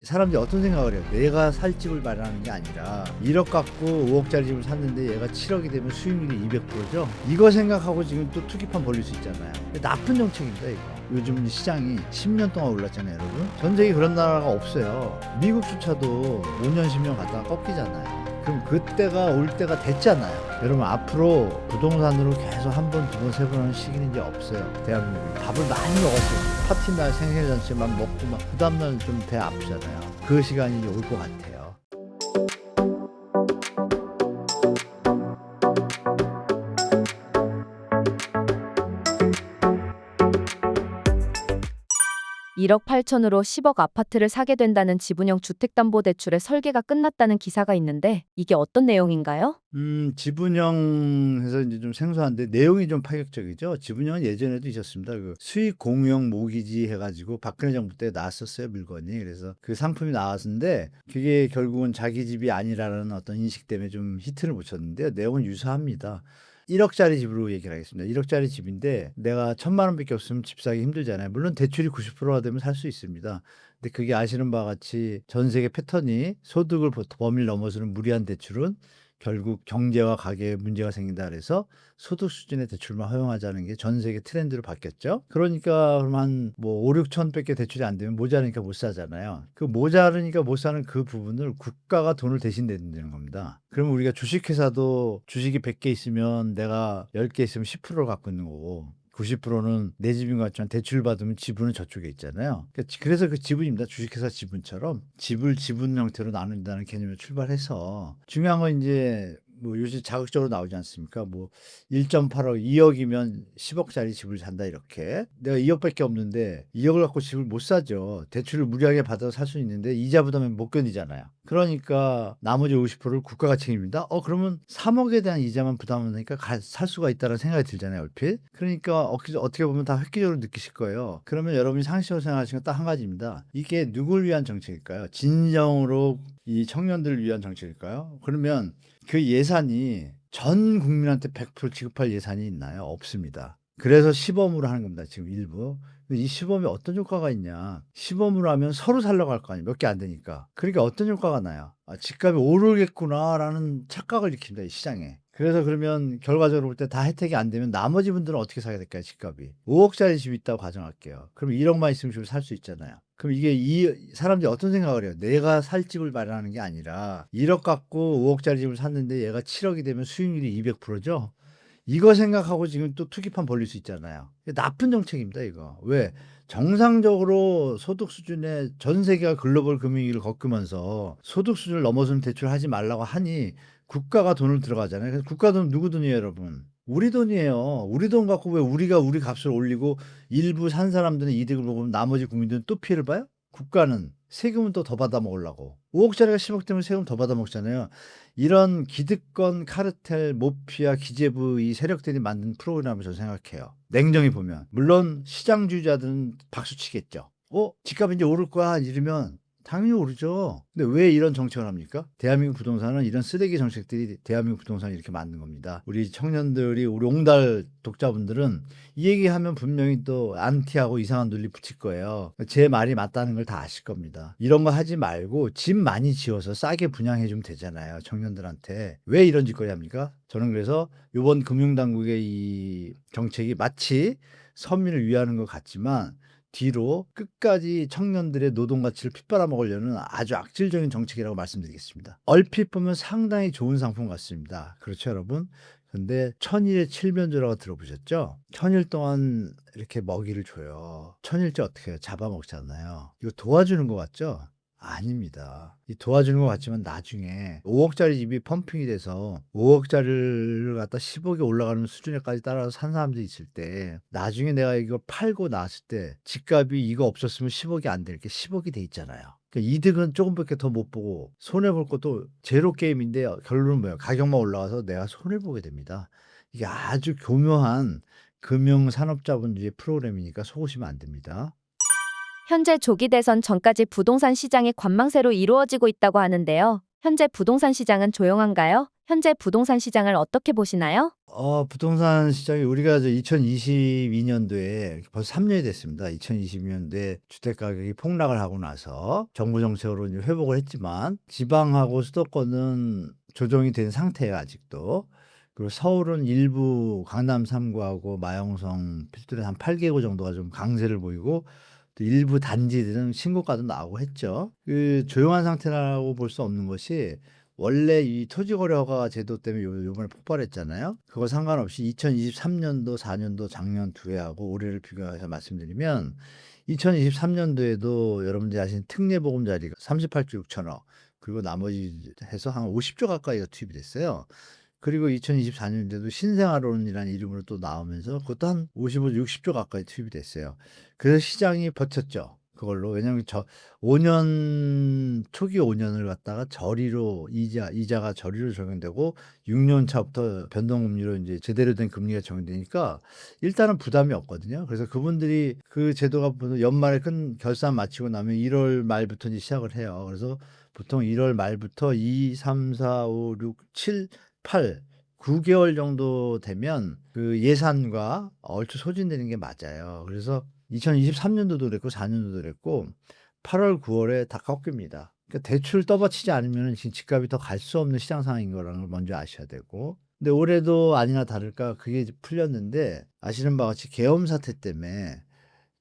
사람들이 어떤 생각을 해요? 내가 살 집을 마련하는 게 아니라 1억 갖고 5억짜리 집을 샀는데 얘가 7억이 되면 수익률이 200%죠? 이거 생각하고 지금 또 투기판 벌릴 수 있잖아요. 나쁜 정책입니다, 이거. 요즘 시장이 10년 동안 올랐잖아요, 여러분. 전 세계 그런 나라가 없어요. 미국조차도 5년, 10년 갔다가 꺾이잖아요. 그럼 그때가 올 때가 됐잖아요. 여러분, 앞으로 부동산으로 계속 한 번, 두 번, 세 번 하는 시기는 이제 없어요. 대한민국이 밥을 많이 먹었어요. 파티날 생일잔치만 먹고 막 그 다음날 좀 배 아프잖아요. 그 시간이 이제 올 것 같아요. 1억 8천으로 10억 아파트를 사게 된다는 지분형 주택담보대출의 설계가 끝났다는 기사가 있는데 이게 어떤 내용인가요? 지분형에서 이제 좀 생소한데 내용이 좀 파격적이죠. 지분형은 예전에도 있었습니다. 그 수익 공유형 모기지 해가지고 박근혜 정부 때 나왔었어요, 물건이. 그래서 그 상품이 나왔는데 그게 결국은 자기 집이 아니라는 어떤 인식 때문에 좀 히트를 못 쳤는데요. 내용은 유사합니다. 1억짜리 집으로 얘기를 하겠습니다. 1억짜리 집인데 내가 1,000만 원밖에 없으면 집 사기 힘들잖아요. 물론 대출이 90%가 되면 살 수 있습니다. 근데 그게 아시는 바와 같이 전 세계 패턴이 소득을 범위를 넘어서는 무리한 대출은 결국 경제와 가계에 문제가 생긴다 그래서 소득 수준의 대출만 허용하자는 게 전 세계 트렌드로 바뀌었죠. 그러니까 그럼 한 뭐 5, 6천밖에 대출이 안 되면 모자라니까 못 사잖아요. 그 모자르니까 못 사는 그 부분을 국가가 돈을 대신 내는 겁니다. 그러면 우리가 주식회사도 주식이 100개 있으면 내가 10개 있으면 10%를 갖고 있는 거고 90%는 내 집인 것 같지만 대출 받으면 지분은 저쪽에 있잖아요. 그래서 그 지분입니다. 주식회사 지분처럼 집을 지분 형태로 나눈다는 개념을 출발해서 중요한 건 이제 뭐 요즘 자극적으로 나오지 않습니까? 뭐 1.8억, 2억이면 10억짜리 집을 산다 이렇게. 내가 2억밖에 없는데 2억을 갖고 집을 못 사죠. 대출을 무리하게 받아서 살 수 있는데 이자 부담은 못 견디잖아요. 그러니까 나머지 50%를 국가가 책임입니다. 그러면 3억에 대한 이자만 부담하니까 살 수가 있다는 생각이 들잖아요, 얼핏. 그러니까 어떻게 보면 다 획기적으로 느끼실 거예요. 그러면 여러분이 상식적으로 생각하시는 건 딱 한 가지입니다. 이게 누굴 위한 정책일까요? 진정으로 이 청년들을 위한 정책일까요? 그러면 그 예산이 전 국민한테 100% 지급할 예산이 있나요? 없습니다. 그래서 시범으로 하는 겁니다, 지금 일부. 이 시범이 어떤 효과가 있냐. 시범으로 하면 서로 살려고 할 거 아니에요. 몇 개 안 되니까. 그러니까 어떤 효과가 나요? 집값이 오르겠구나라는 착각을 일으킵니다, 이 시장에. 그래서 그러면 결과적으로 볼 때 다 혜택이 안 되면 나머지 분들은 어떻게 사게 될까요, 집값이? 5억짜리 집이 있다고 가정할게요. 그럼 1억만 있으면 집을 살 수 있잖아요. 그럼 이게 이 사람들이 어떤 생각을 해요? 내가 살 집을 마련하는 게 아니라 1억 갖고 5억짜리 집을 샀는데 얘가 7억이 되면 수익률이 200%죠? 이거 생각하고 지금 또 투기판 벌릴 수 있잖아요. 나쁜 정책입니다, 이거. 왜? 정상적으로 소득 수준의 전 세계가 글로벌 금융위기를 겪으면서 소득 수준을 넘어서는 대출을 하지 말라고 하니 국가가 돈을 들어가잖아요. 그래서 국가 돈 누구 돈이에요, 여러분? 우리 돈이에요. 우리 돈 갖고 왜 우리가 우리 값을 올리고 일부 산 사람들은 이득을 보고 나머지 국민들은 또 피해를 봐요? 국가는 세금은 또 더 받아 먹으려고. 5억짜리가 10억 되면 세금 더 받아 먹잖아요. 이런 기득권, 카르텔, 모피아, 기재부 이 세력들이 만든 프로그램을 저는 생각해요. 냉정히 보면. 물론 시장주의자들은 박수치겠죠. 집값이 이제 오를 거야 이러면 당연히 오르죠. 근데 왜 이런 정책을 합니까? 대한민국 부동산은 이런 쓰레기 정책들이 대한민국 부동산을 이렇게 만든 겁니다. 우리 청년들이 우리 옹달 독자분들은 이 얘기하면 분명히 또 안티하고 이상한 논리 붙일 거예요. 제 말이 맞다는 걸 다 아실 겁니다. 이런 거 하지 말고 집 많이 지어서 싸게 분양해 주면 되잖아요. 청년들한테. 왜 이런 짓거리 합니까? 저는 그래서 이번 금융당국의 이 정책이 마치 서민을 위하는 것 같지만 뒤로 끝까지 청년들의 노동 가치를 핏바라 먹으려는 아주 악질적인 정책이라고 말씀드리겠습니다. 얼핏 보면 상당히 좋은 상품 같습니다. 그렇죠, 여러분? 근데 천일의 칠면조라고 들어보셨죠? 천일 동안 이렇게 먹이를 줘요. 천일째 어떻게 해요? 잡아먹잖아요. 이거 도와주는 것 같죠? 아닙니다. 이 도와주는 것 같지만 나중에 5억짜리 집이 펌핑이 돼서 5억짜리를 갖다 10억에 올라가는 수준에까지 따라서 산 사람들이 있을 때 나중에 내가 이거 팔고 나왔을 때 집값이 이거 없었으면 10억이 안 될 게 10억이 돼 있잖아요. 그러니까 이득은 조금밖에 더 못 보고 손해볼 것도 제로 게임인데 결론은 뭐예요? 가격만 올라가서 내가 손해보게 됩니다. 이게 아주 교묘한 금융산업자본주의 프로그램이니까 속으시면 안 됩니다. 현재 조기 대선 전까지 부동산 시장이 관망세로 이루어지고 있다고 하는데요. 현재 부동산 시장은 조용한가요? 현재 부동산 시장을 어떻게 보시나요? 부동산 시장이 우리가 2022년도에 벌써 3년이 됐습니다. 2022년도에 주택 가격이 폭락을 하고 나서 정부 정책으로 이제 회복을 했지만 지방하고 수도권은 조정이 된 상태예요, 아직도. 그리고 서울은 일부 강남 3구하고 마영성 필두의 한 8개구 정도가 좀 강세를 보이고 또 일부 단지들은 신고가도 나오고 했죠. 그 조용한 상태라고 볼 수 없는 것이 원래 이 토지거래 허가 제도 때문에 요번에 폭발했잖아요. 그거 상관없이 2023년도, 4년도 작년 두 해하고 올해를 비교해서 말씀드리면 2023년도에도 여러분들이 아시는 특례보금자리가 38조 6천억 그리고 나머지 해서 한 50조 가까이가 투입이 됐어요. 그리고 2024년도에도 신생아론이라는 이름으로 또 나오면서 그것도 한 55조, 60조 가까이 투입이 됐어요. 그래서 시장이 버텼죠. 그걸로. 왜냐하면 5년, 초기 5년을 갖다가 저리로 이자가 저리로 적용되고 6년 차부터 변동금리로 이제 제대로 된 금리가 적용되니까 일단은 부담이 없거든요. 그래서 그분들이 그 제도가 연말에 큰 결산 마치고 나면 1월 말부터 이제 시작을 해요. 그래서 보통 1월 말부터 2, 3, 4, 5, 6, 7, 8, 9개월 정도 되면 그 예산과 얼추 소진되는 게 맞아요. 그래서 2023년도도 그랬고 4년도도 그랬고 8월, 9월에 다 꺾입니다. 그러니까 대출 떠받치지 않으면 지금 집값이 더 갈 수 없는 시장 상황인 거라는 걸 먼저 아셔야 되고. 근데 올해도 아니나 다를까 그게 이제 풀렸는데 아시는 바와 같이 계엄 사태 때문에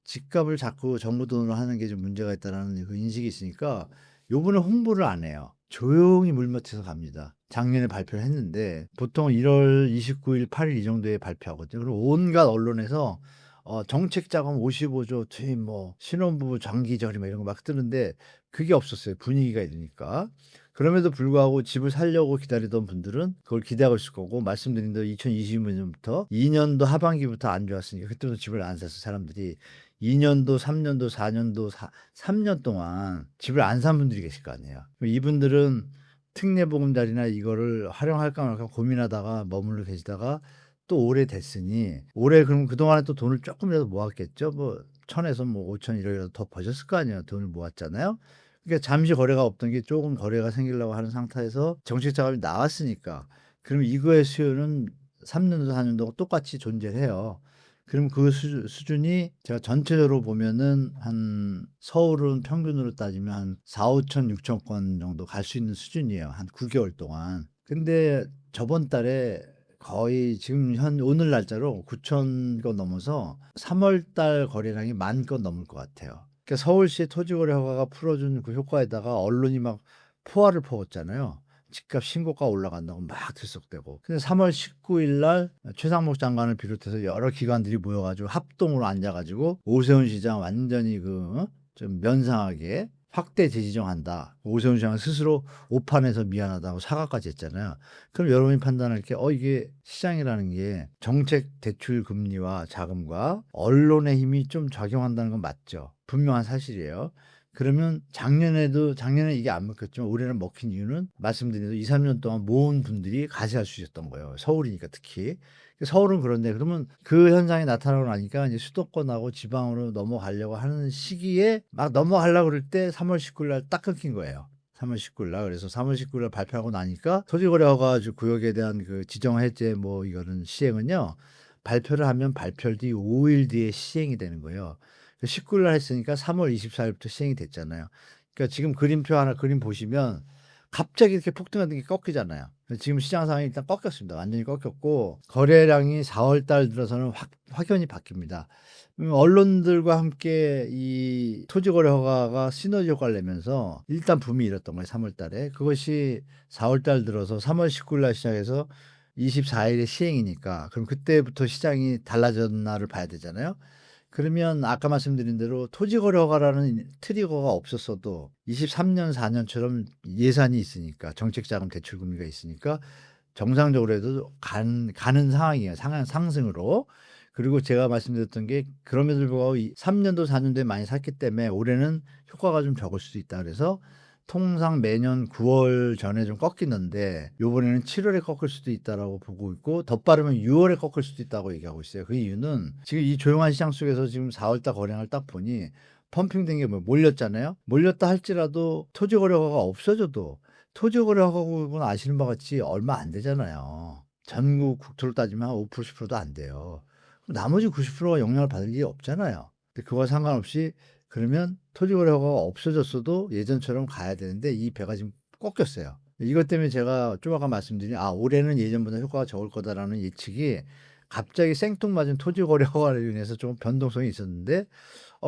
집값을 자꾸 정부 돈으로 하는 게 좀 문제가 있다라는 그 인식이 있으니까 요번에 홍보를 안 해요. 조용히 물밑에서 갑니다. 작년에 발표를 했는데 보통 1월 29일, 8일 이 정도에 발표하거든요. 그리고 온갖 언론에서 정책 자금 55조 투입 뭐 신혼부부 장기절이 뭐 이런 거 막 뜨는데 그게 없었어요. 분위기가 이러니까. 그럼에도 불구하고 집을 살려고 기다리던 분들은 그걸 기대하고 있을 거고 말씀드린 대로 2020년부터 2년도 하반기부터 안 좋았으니까 그때도 집을 안 샀어 사람들이. 2년도, 3년도, 4년도, 3년 동안 집을 안 산 분들이 계실 거 아니에요. 그럼 이분들은 특례보금자리나 이거를 활용할까 말까 고민하다가 머물러 계시다가 또 올해 됐으니 올해 그럼 그동안에 또 돈을 조금이라도 모았겠죠. 뭐 1,000에서 뭐 5천 이라도 더 버셨을 거 아니에요. 돈을 모았잖아요. 그러니까 잠시 거래가 없던 게 조금 거래가 생기려고 하는 상태에서 정책 자금이 나왔으니까 그럼 이거의 수요는 3년도 4년도 똑같이 존재해요. 그럼 그 수준이 제가 전체적으로 보면은 한 서울은 평균으로 따지면 한 4, 5천, 6천 건 정도 갈 수 있는 수준이에요. 한 9개월 동안. 근데 저번 달에 거의 지금 오늘 날짜로 9천 건 넘어서 3월 달 거래량이 10,000 건 넘을 것 같아요. 그러니까 서울시의 토지거래 허가가 풀어준 그 효과에다가 언론이 막 포화를 퍼붓잖아요. 집값 신고가 올라간다고 막 들썩대고. 근데 3월 19일 날 최상목 장관을 비롯해서 여러 기관들이 모여가지고 합동으로 앉아가지고 오세훈 시장 완전히 좀 면상하게 확대 재지정한다. 오세훈 시장 스스로 오판해서 미안하다고 사과까지 했잖아요. 그럼 여러분이 판단할 게 이게 시장이라는 게 정책 대출 금리와 자금과 언론의 힘이 좀 작용한다는 건 맞죠. 분명한 사실이에요. 그러면 작년에 이게 안 먹혔지만 올해는 먹힌 이유는 말씀드린 대로 2, 3년 동안 모은 분들이 가세할 수 있었던 거예요. 서울이니까 특히. 서울은 그런데 그러면 그 현상이 나타나고 나니까 이제 수도권하고 지방으로 넘어가려고 하는 시기에 막 넘어가려고 그럴 때 3월 19일 날 딱 끊긴 거예요. 3월 19일 날. 그래서 3월 19일 날 발표하고 나니까 토지거래 허가 구역에 대한 그 지정 해제 뭐 이거는 시행은요. 발표를 하면 발표 뒤 5일 뒤에 시행이 되는 거예요. 19일 날 했으니까 3월 24일부터 시행이 됐잖아요. 그러니까 지금 그림 보시면 갑자기 이렇게 폭등하는 게 꺾이잖아요. 지금 시장 상황이 일단 꺾였습니다. 완전히 꺾였고 거래량이 4월 달 들어서는 확연히 바뀝니다. 언론들과 함께 이 토지거래 허가가 시너지 효과를 내면서 일단 붐이 일었던 거예요. 3월 달에. 그것이 4월 달 들어서 3월 19일 날 시작해서 24일에 시행이니까 그럼 그때부터 시장이 달라졌나를 봐야 되잖아요. 그러면 아까 말씀드린 대로 토지거래 허가라는 트리거가 없었어도 23년, 4년처럼 예산이 있으니까 정책자금 대출금리가 있으니까 정상적으로 해도 가는 상황이에요. 상승으로. 그리고 제가 말씀드렸던 게 그럼에도 불구하고 3년도, 4년도에 많이 샀기 때문에 올해는 효과가 좀 적을 수도 있다. 그래서 통상 매년 9월 전에 좀 꺾이는데 요번에는 7월에 꺾을 수도 있다라고 보고 있고 더 빠르면 6월에 꺾을 수도 있다고 얘기하고 있어요. 그 이유는 지금 이 조용한 시장 속에서 지금 4월 달 거래량을 딱 보니 펌핑된 게 몰렸잖아요. 몰렸다 할지라도 토지 거래가 없어져도 토지거래하고는 아시는 바와 같이 얼마 안 되잖아요. 전국 국토로 따지면 한 5% 10%도 안 돼요. 그럼 나머지 90%가 영향을 받을 일이 없잖아요. 근데 그거와 상관없이 그러면 토지거래허가가 없어졌어도 예전처럼 가야 되는데 이 배가 지금 꺾였어요. 이것 때문에 제가 좀 아까 말씀드린 올해는 예전보다 효과가 적을 거다라는 예측이 갑자기 생뚱맞은 토지거래허가로 인해서 좀 변동성이 있었는데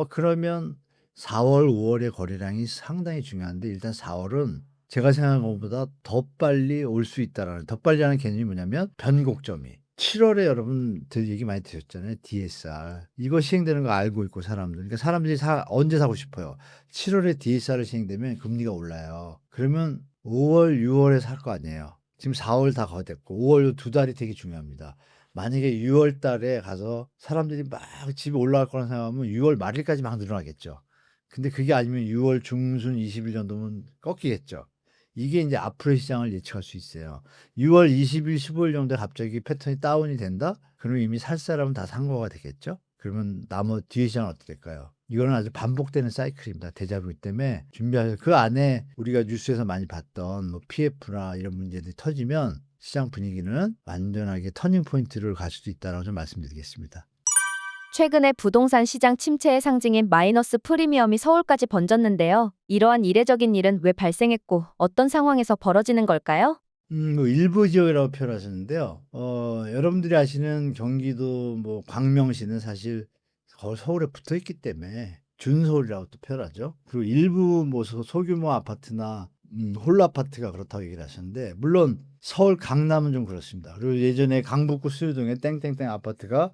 그러면 4월, 5월의 거래량이 상당히 중요한데 일단 4월은 제가 생각한 것보다 더 빨리 올 수 있다라는 더 빨리라는 개념이 뭐냐면 변곡점이 7월에 여러분들 얘기 많이 들으셨잖아요. DSR. 이거 시행되는 거 알고 있고 사람들. 그러니까 사람들이 언제 사고 싶어요? 7월에 DSR이 시행되면 금리가 올라요. 그러면 5월, 6월에 살 거 아니에요. 지금 4월 다 거됐고 5월 두 달이 되게 중요합니다. 만약에 6월 달에 가서 사람들이 막 집에 올라갈 거라 생각하면 6월 말일까지 막 늘어나겠죠. 근데 그게 아니면 6월 중순 20일 정도면 꺾이겠죠. 이게 이제 앞으로의 시장을 예측할 수 있어요. 6월 20일, 15일 정도에 갑자기 패턴이 다운이 된다? 그러면 이미 살 사람은 다 산 거가 되겠죠? 그러면 뒤의 시장은 어떻게 될까요? 이거는 아주 반복되는 사이클입니다. 데자뷰 때문에 준비하셔서 그 안에 우리가 뉴스에서 많이 봤던 뭐 PF나 이런 문제들이 터지면 시장 분위기는 완전하게 터닝 포인트를 갈 수도 있다라고 좀 말씀드리겠습니다. 최근에 부동산 시장 침체의 상징인 마이너스 프리미엄이 서울까지 번졌는데요. 이러한 이례적인 일은 왜 발생했고 어떤 상황에서 벌어지는 걸까요? 뭐 일부 지역이라고 표현하셨는데요. 여러분들이 아시는 경기도 뭐 광명시는 사실 서울에 붙어 있기 때문에 준서울이라고 또 표현하죠. 그리고 일부 뭐 소규모 아파트나 홀로 아파트가 그렇다고 얘기를 하셨는데 물론 서울 강남은 좀 그렇습니다. 그리고 예전에 강북구 수유동에 땡땡땡 아파트가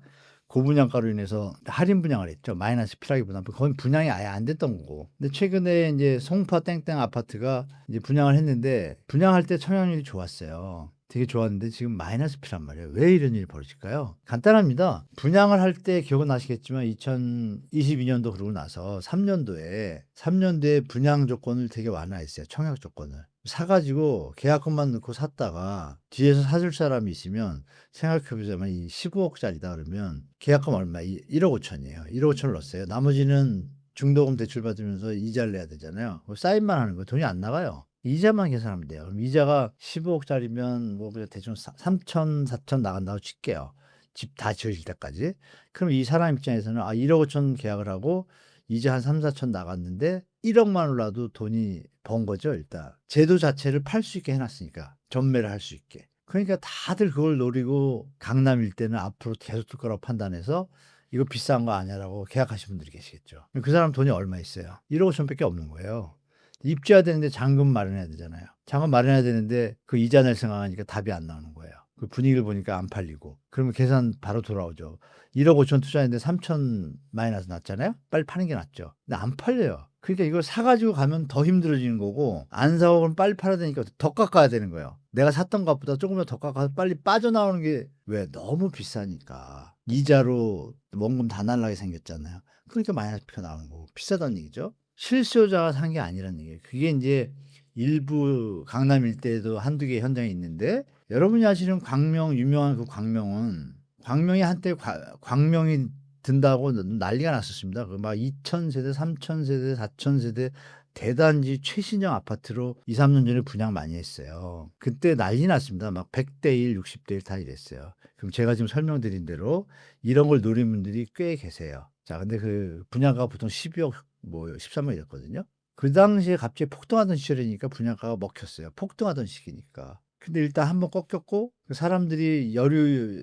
고분양가로 인해서 할인 분양을 했죠. 마이너스 피라기보다 거긴 분양이 아예 안 됐던 거고. 근데 최근에 이제 송파 땡땡 아파트가 이제 분양을 했는데 분양할 때 청약률이 좋았어요. 되게 좋았는데 지금 마이너스 피란 말이에요. 왜 이런 일이 벌어질까요? 간단합니다. 분양을 할 때 기억은 나시겠지만 2022년도 그러고 나서 3년도에 분양 조건을 되게 완화했어요. 청약 조건을. 사가지고 계약금만 넣고 샀다가 뒤에서 사줄 사람이 있으면 생각해보자면 이 15억짜리다 그러면 계약금 얼마? 1억 5천이에요. 1억 5천을 넣었어요. 나머지는 중도금 대출 받으면서 이자를 내야 되잖아요. 사인만 하는 거예요. 돈이 안 나가요. 이자만 계산하면 돼요. 그럼 이자가 15억짜리면 뭐 그냥 대충 3천, 4천 나간다고 칠게요. 집 다 지어질 때까지. 그럼 이 사람 입장에서는 1억 5천 계약을 하고 이자 한 3, 4천 나갔는데 1억만 올라도 돈이 번 거죠, 일단. 제도 자체를 팔 수 있게 해놨으니까. 전매를 할 수 있게. 그러니까 다들 그걸 노리고 강남 일대는 앞으로 계속 뜰 거라고 판단해서 이거 비싼 거 아니야라고 계약하신 분들이 계시겠죠. 그 사람 돈이 얼마 있어요? 1억 5천밖에 없는 거예요. 입주해야 되는데 잔금 마련해야 되잖아요. 잔금 마련해야 되는데 그 이자 낼 생각하니까 답이 안 나오는 거예요. 그 분위기를 보니까 안 팔리고. 그러면 계산 바로 돌아오죠. 1억 5천 투자했는데 3천 마이너스 났잖아요. 빨리 파는 게 낫죠. 근데 안 팔려요. 그러니까 이걸 사가지고 가면 더 힘들어지는 거고 안 사고 그럼 빨리 팔아야 되니까 더 깎아야 되는 거예요. 내가 샀던 것보다 조금 더 깎아서 빨리 빠져나오는 게 왜? 너무 비싸니까. 이자로 원금 다 날라게 생겼잖아요. 그러니까 마이너스 피가 나오는 거고 비싸다는 얘기죠. 실수요자가 산 게 아니라는 얘기예요. 그게 이제 일부 강남 일대에도 한두 개 현장이 있는데 여러분이 아시는 광명 유명한 그 광명이 한때 광명이 든다고 난리가 났었습니다. 그 막 2,000세대, 3,000세대, 4,000세대 대단지 최신형 아파트로 2-3년 전에 분양 많이 했어요. 그때 난리 났습니다. 막 100대 1, 60대 1 다 이랬어요. 그럼 제가 지금 설명드린 대로 이런 걸 노리는 분들이 꽤 계세요. 자, 근데 그 분양가가 보통 12억 뭐 13억 이랬거든요. 그 당시에 갑자기 폭등하던 시절이니까 분양가가 먹혔어요. 폭등하던 시기니까. 근데 일단 한번 꺾였고 그 사람들이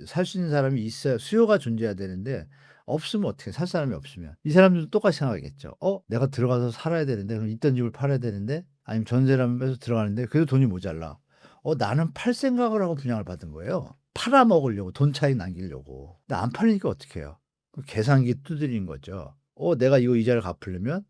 살 수 있는 사람이 있어야 수요가 존재해야 되는데 없으면 어떻게 살 사람이 없으면 이 사람들도 똑같이 생각하겠죠. 내가 들어가서 살아야 되는데 그럼 있던 집을 팔아야 되는데 아니면 전세를 한번 빼서 들어가는데 그래도 돈이 모자라. 나는 팔 생각을 하고 분양을 받은 거예요. 팔아먹으려고 돈 차익 남기려고. 근데 안 팔리니까 어떻게 해요? 그 계산기 두드리는 거죠. 내가 이거 이자를 갚으려면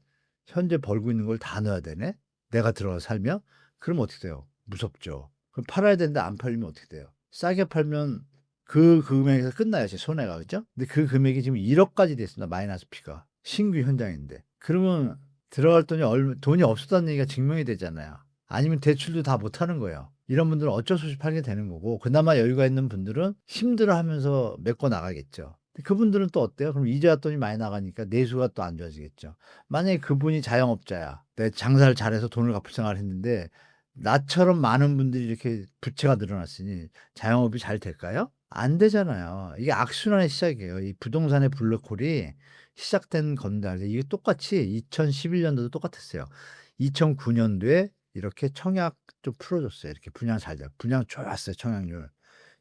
현재 벌고 있는 걸 다 넣어야 되네? 내가 들어가서 살면? 그럼 어떻게 돼요? 무섭죠. 그럼 팔아야 되는데 안 팔리면 어떻게 돼요? 싸게 팔면 그 금액에서 끝나요, 제 손해가. 그죠? 근데 그 금액이 지금 1억까지 됐습니다. 마이너스 피가. 신규 현장인데. 그러면 들어갈 돈이 없었다는 얘기가 증명이 되잖아요. 아니면 대출도 다 못 하는 거예요. 이런 분들은 어쩔 수 없이 팔게 되는 거고, 그나마 여유가 있는 분들은 힘들어 하면서 메꿔 나가겠죠. 그분들은 또 어때요? 그럼 이자 돈이 많이 나가니까 내수가 또 안 좋아지겠죠. 만약에 그분이 자영업자야. 내 장사를 잘해서 돈을 갚을 생각을 했는데 나처럼 많은 분들이 이렇게 부채가 늘어났으니 자영업이 잘 될까요? 안 되잖아요. 이게 악순환의 시작이에요. 이 부동산의 블랙홀이 시작된 건데 이게 똑같이 2011 년도도 똑같았어요. 2009 년도에 이렇게 청약 좀 풀어 줬어요. 이렇게 분양 잘 돼요. 분양 좋았어요, 청약률.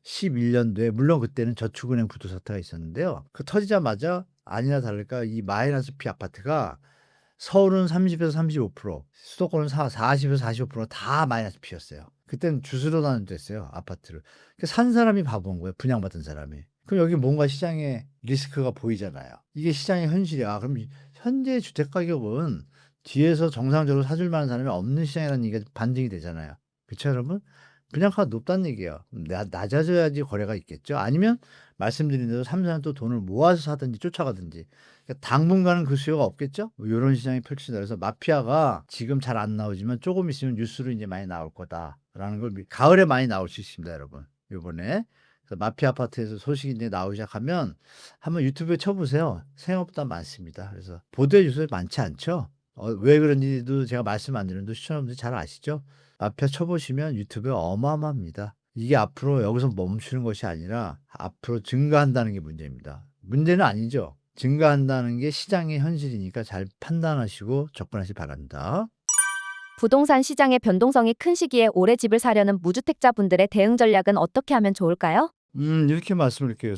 11 년도에 물론 그때는 저축은행 부도 사태가 있었는데요. 그 터지자마자 아니나 다를까 이 마이너스 피 아파트가 서울은 30에서 35%, 수도권은 40에서 45%다 마이너스 피였어요. 그때는 주스로 나눠졌어요, 아파트를. 그 산 사람이 바본 거예요, 분양받은 사람이. 그럼 여기 뭔가 시장에 리스크가 보이잖아요. 이게 시장의 현실이야. 아, 그럼 현재 주택 가격은 뒤에서 정상적으로 사줄 만한 사람이 없는 시장이라는 얘기가 반증이 되잖아요. 그쵸, 여러분? 분양가가 높다는 얘기예요. 낮아져야지 거래가 있겠죠. 아니면 말씀드린 대로 3-4년 또 돈을 모아서 사든지 쫓아가든지. 그러니까 당분간은 그 수요가 없겠죠. 뭐 요런 시장이 펼쳐진다. 그래서 마피아가 지금 잘 안 나오지만 조금 있으면 뉴스로 이제 많이 나올 거다라는 걸 가을에 많이 나올 수 있습니다, 여러분. 요번에. 그래서 마피아 아파트에서 소식이 이제 나오기 시작하면 한번 유튜브에 쳐보세요. 생각보다 많습니다. 그래서 보도해 주셔서 많지 않죠. 왜 그런지도 제가 말씀 안 드렸는데 시청자분들이 잘 아시죠? 마피아 쳐보시면 유튜브에 어마어마합니다. 이게 앞으로 여기서 멈추는 것이 아니라 앞으로 증가한다는 게 문제입니다. 문제는 아니죠. 증가한다는 게 시장의 현실이니까 잘 판단하시고 접근하시기 바랍니다. 부동산 시장의 변동성이 큰 시기에 오래 집을 사려는 무주택자분들의 대응 전략은 어떻게 하면 좋을까요? 이렇게 말씀드릴게요.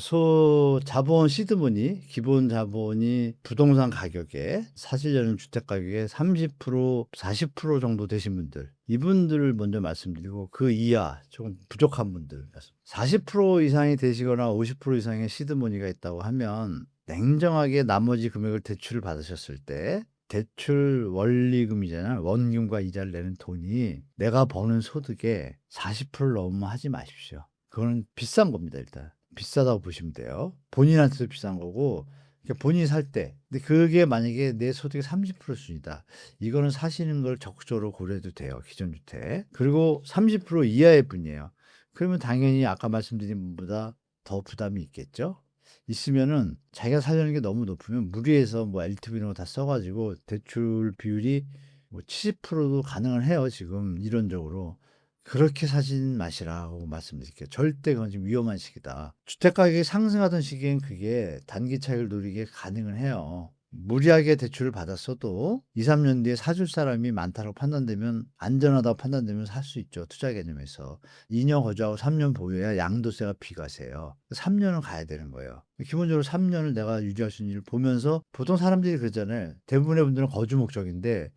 자본 시드머니, 기본 자본이 부동산 가격에 사시려는 주택 가격의 30%, 40% 정도 되신 분들, 이분들을 먼저 말씀드리고 그 이하 조금 부족한 분들, 40% 이상이 되시거나 50% 이상의 시드머니가 있다고 하면 냉정하게 나머지 금액을 대출을 받으셨을 때 대출 원리금이잖아요. 원금과 이자를 내는 돈이 내가 버는 소득의 40%를 넘으면 하지 마십시오. 그거는 비싼 겁니다, 일단. 비싸다고 보시면 돼요. 본인한테도 비싼 거고, 그러니까 본인이 살 때. 근데 그게 만약에 내 소득의 30% 수준이다. 이거는 사시는 걸 적극적으로 고려해도 돼요, 기존 주택. 그리고 30% 이하의 분이에요. 그러면 당연히 아까 말씀드린 분보다 더 부담이 있겠죠? 있으면은 자기가 살려는 게 너무 높으면 무리해서 뭐 LTV 이런 거 다 써가지고 대출 비율이 뭐 70%도 가능은 해요, 지금 이론적으로. 그렇게 사진 마시라고 말씀드릴게요. 절대 그건 지금 위험한 시기다. 주택 가격이 상승하던 시기엔 그게 단기 차익을 누리게 가능은 해요. 무리하게 대출을 받았어도 2-3년 뒤에 사줄 사람이 많다고 판단되면 안전하다고 판단되면 살 수 있죠. 투자 개념에서. 2년 거주하고 3년 보유해야 양도세가 비과세요. 3년은 가야 되는 거예요. 기본적으로 3년을 내가 유지할 수 있는 일을 보면서 보통 사람들이 그러잖아요. 대부분의 분들은 거주 목적인데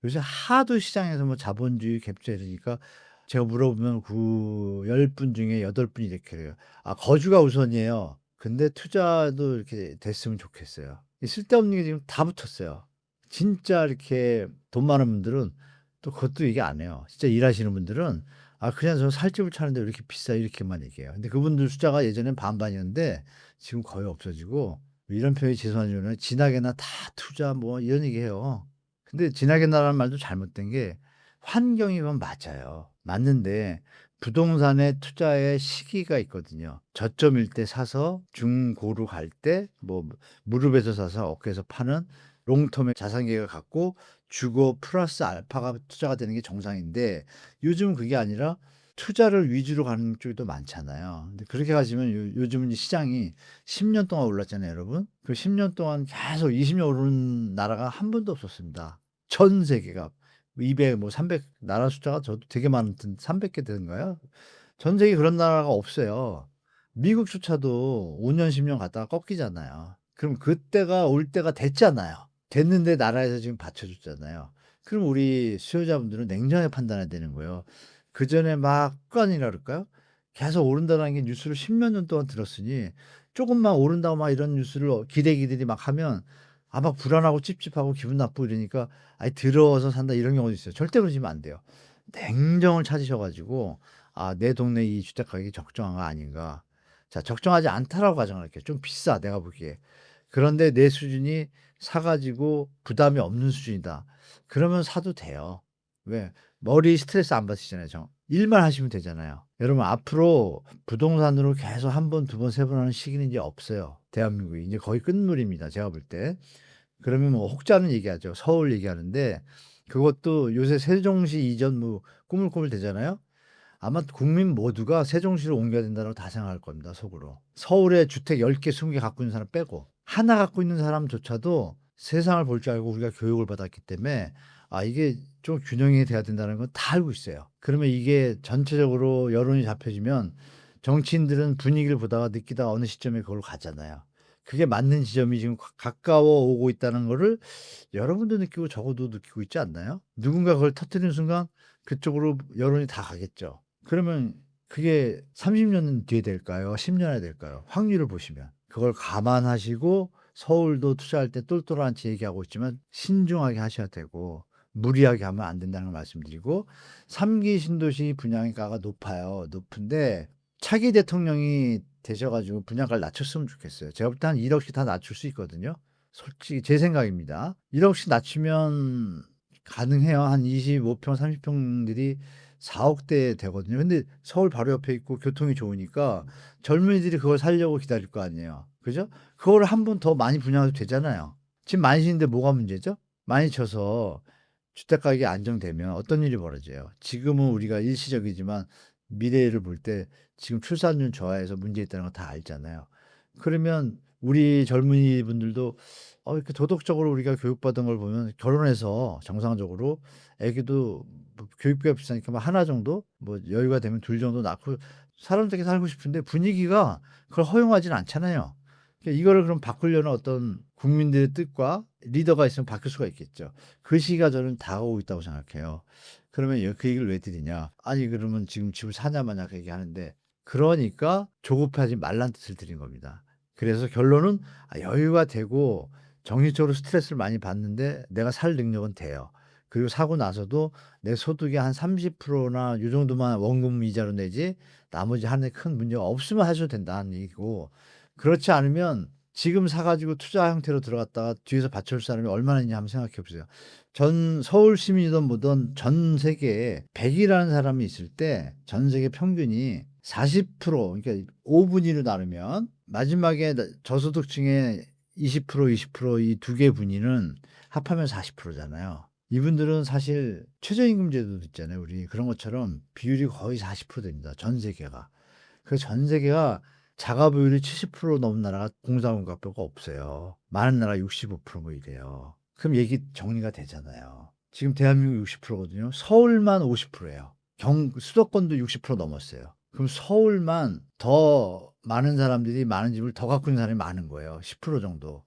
요새 하도 시장에서 뭐 자본주의 갭투자 이러니까 제가 물어보면 10분 중에 8분이 이렇게 그래요. 아, 거주가 우선이에요. 근데 투자도 이렇게 됐으면 좋겠어요. 이 쓸데없는 게 지금 다 붙었어요. 진짜 이렇게 돈 많은 분들은 또 그것도 얘기 안 해요. 진짜 일하시는 분들은 아, 그냥 저 살집을 차는데 왜 이렇게 비싸 이렇게만 얘기해요. 근데 그분들 숫자가 예전엔 반반이었는데 지금 거의 없어지고 이런 표현이 죄송하지만 진하게나 다 투자 뭐 이런 얘기해요. 근데 진하게나라는 말도 잘못된 게 환경이면 맞아요. 맞는데 부동산에 투자의 시기가 있거든요. 저점일 때 사서 중고로 갈 때 뭐 무릎에서 사서 어깨에서 파는 롱텀의 자산 계획을 갖고 주고 플러스 알파가 투자가 되는 게 정상인데 요즘은 그게 아니라 투자를 위주로 가는 쪽이 더 많잖아요. 근데 그렇게 가시면 요즘은 시장이 10년 동안 올랐잖아요, 여러분. 그 10년 동안 계속 20년 오른 나라가 한 번도 없었습니다. 전 세계가. 200, 뭐 300, 나라 숫자가 저도 되게 많던 300개 되는가요? 전 세계 그런 나라가 없어요. 미국조차도 5년, 10년 갔다가 꺾이잖아요. 그럼 그때가 올 때가 됐잖아요. 됐는데 나라에서 지금 받쳐줬잖아요. 그럼 우리 수요자분들은 냉정하게 판단해야 되는 거예요. 그 전에 막 습관이라 그럴까요? 계속 오른다는 게 뉴스를 10몇 년 동안 들었으니 조금만 오른다고 막 이런 뉴스를 기대기들이 막 하면 아, 막 불안하고 찝찝하고 기분 나쁘고 이러니까 아예 더러워서 산다 이런 경우도 있어요. 절대 그러시면 안 돼요. 냉정을 찾으셔가지고 아, 내 동네 이 주택 가격이 적정한가 아닌가. 자, 적정하지 않다라고 가정을 할게요. 좀 비싸 내가 보기에. 그런데 내 수준이 사가지고 부담이 없는 수준이다. 그러면 사도 돼요. 왜? 머리 스트레스 안 받으시잖아요. 일만 하시면 되잖아요. 여러분 앞으로 부동산으로 계속 한 번, 두 번, 세 번 하는 시기는 이제 없어요. 대한민국이 이제 거의 끝물입니다. 제가 볼 때. 그러면 뭐 혹자는 얘기하죠. 서울 얘기하는데 그것도 요새 세종시 이전 뭐 꾸물꾸물 되잖아요. 아마 국민 모두가 세종시로 옮겨야 된다고 다 생각할 겁니다, 속으로. 서울에 주택 10개, 20개 갖고 있는 사람 빼고 하나 갖고 있는 사람조차도 세상을 볼 줄 알고 우리가 교육을 받았기 때문에 이게 좀 균형이 돼야 된다는 건 다 알고 있어요. 그러면 이게 전체적으로 여론이 잡혀지면 정치인들은 분위기를 보다가 느끼다가 어느 시점에 그걸로 가잖아요. 그게 맞는 지점이 지금 가까워 오고 있다는 거를 여러분도 느끼고 적어도 느끼고 있지 않나요? 누군가 그걸 터뜨리는 순간 그쪽으로 여론이 다 가겠죠. 그러면 그게 30년 뒤에 될까요? 10년에 될까요? 확률을 보시면. 그걸 감안하시고 서울도 투자할 때 똘똘한지 얘기하고 있지만 신중하게 하셔야 되고 무리하게 하면 안 된다는 걸 말씀드리고 3기 신도시 분양가가 높아요. 높은데 차기 대통령이 되셔가지고 분양가를 낮췄으면 좋겠어요. 제가 볼 때 한 1억씩 다 낮출 수 있거든요. 솔직히 제 생각입니다. 1억씩 낮추면 가능해요. 한 25평, 30평들이 4억대 되거든요. 근데 서울 바로 옆에 있고 교통이 좋으니까 젊은이들이 그걸 살려고 기다릴 거 아니에요. 그죠? 그걸 한 번 더 많이 분양해도 되잖아요. 지금 많이 치는데 뭐가 문제죠? 많이 쳐서 주택 가격이 안정되면 어떤 일이 벌어져요? 지금은 우리가 일시적이지만 미래를 볼 때 지금 출산율 저하에서 문제 있다는 거 다 알잖아요. 그러면 우리 젊은이 분들도 이렇게 도덕적으로 우리가 교육받은 걸 보면 결혼해서 정상적으로 애기도 뭐 교육비가 비싸니까 뭐 하나 정도 뭐 여유가 되면 둘 정도 낳고 사람들끼리 살고 싶은데 분위기가 그걸 허용하지는 않잖아요. 그러니까 이거를 그럼 바꾸려는 어떤 국민들의 뜻과 리더가 있으면 바뀔 수가 있겠죠. 그 시기가 저는 다가오고 있다고 생각해요. 그러면 그 얘기를 왜 드리냐? 아니 그러면 지금 집을 사냐 마냐 그 얘기하는데 그러니까 조급하지 말란 뜻을 드린 겁니다. 그래서 결론은 여유가 되고 정신적으로 스트레스를 많이 받는데 내가 살 능력은 돼요. 그리고 사고 나서도 내 소득의 한 30%나 이 정도만 원금 이자로 내지 나머지 하는데 큰 문제가 없으면 하셔도 된다는 얘기고 그렇지 않으면 지금 사가지고 투자 형태로 들어갔다가 뒤에서 받쳐줄 사람이 얼마나 있냐 한번 생각해 보세요. 전 서울 시민이든 뭐든 전 세계에 100이라는 사람이 있을 때 전 세계 평균이 40% 그러니까 5분위로 나누면 마지막에 저소득층의 20% 이 두 개 분위는 합하면 40%잖아요. 이분들은 사실 최저임금 제도도 있잖아요. 우리 그런 것처럼 비율이 거의 40% 됩니다. 전 세계가. 그래서 전 세계가 자가 비율이 70% 넘는 나라가 공사국가표가 없어요. 많은 나라 65%뭐 이래요. 그럼 얘기 정리가 되잖아요. 지금 대한민국 60%거든요. 서울만 50%예요. 수도권도 60% 넘었어요. 그럼 서울만 더 많은 사람들이 많은 집을 더 갖고 있는 사람이 많은 거예요. 10% 정도.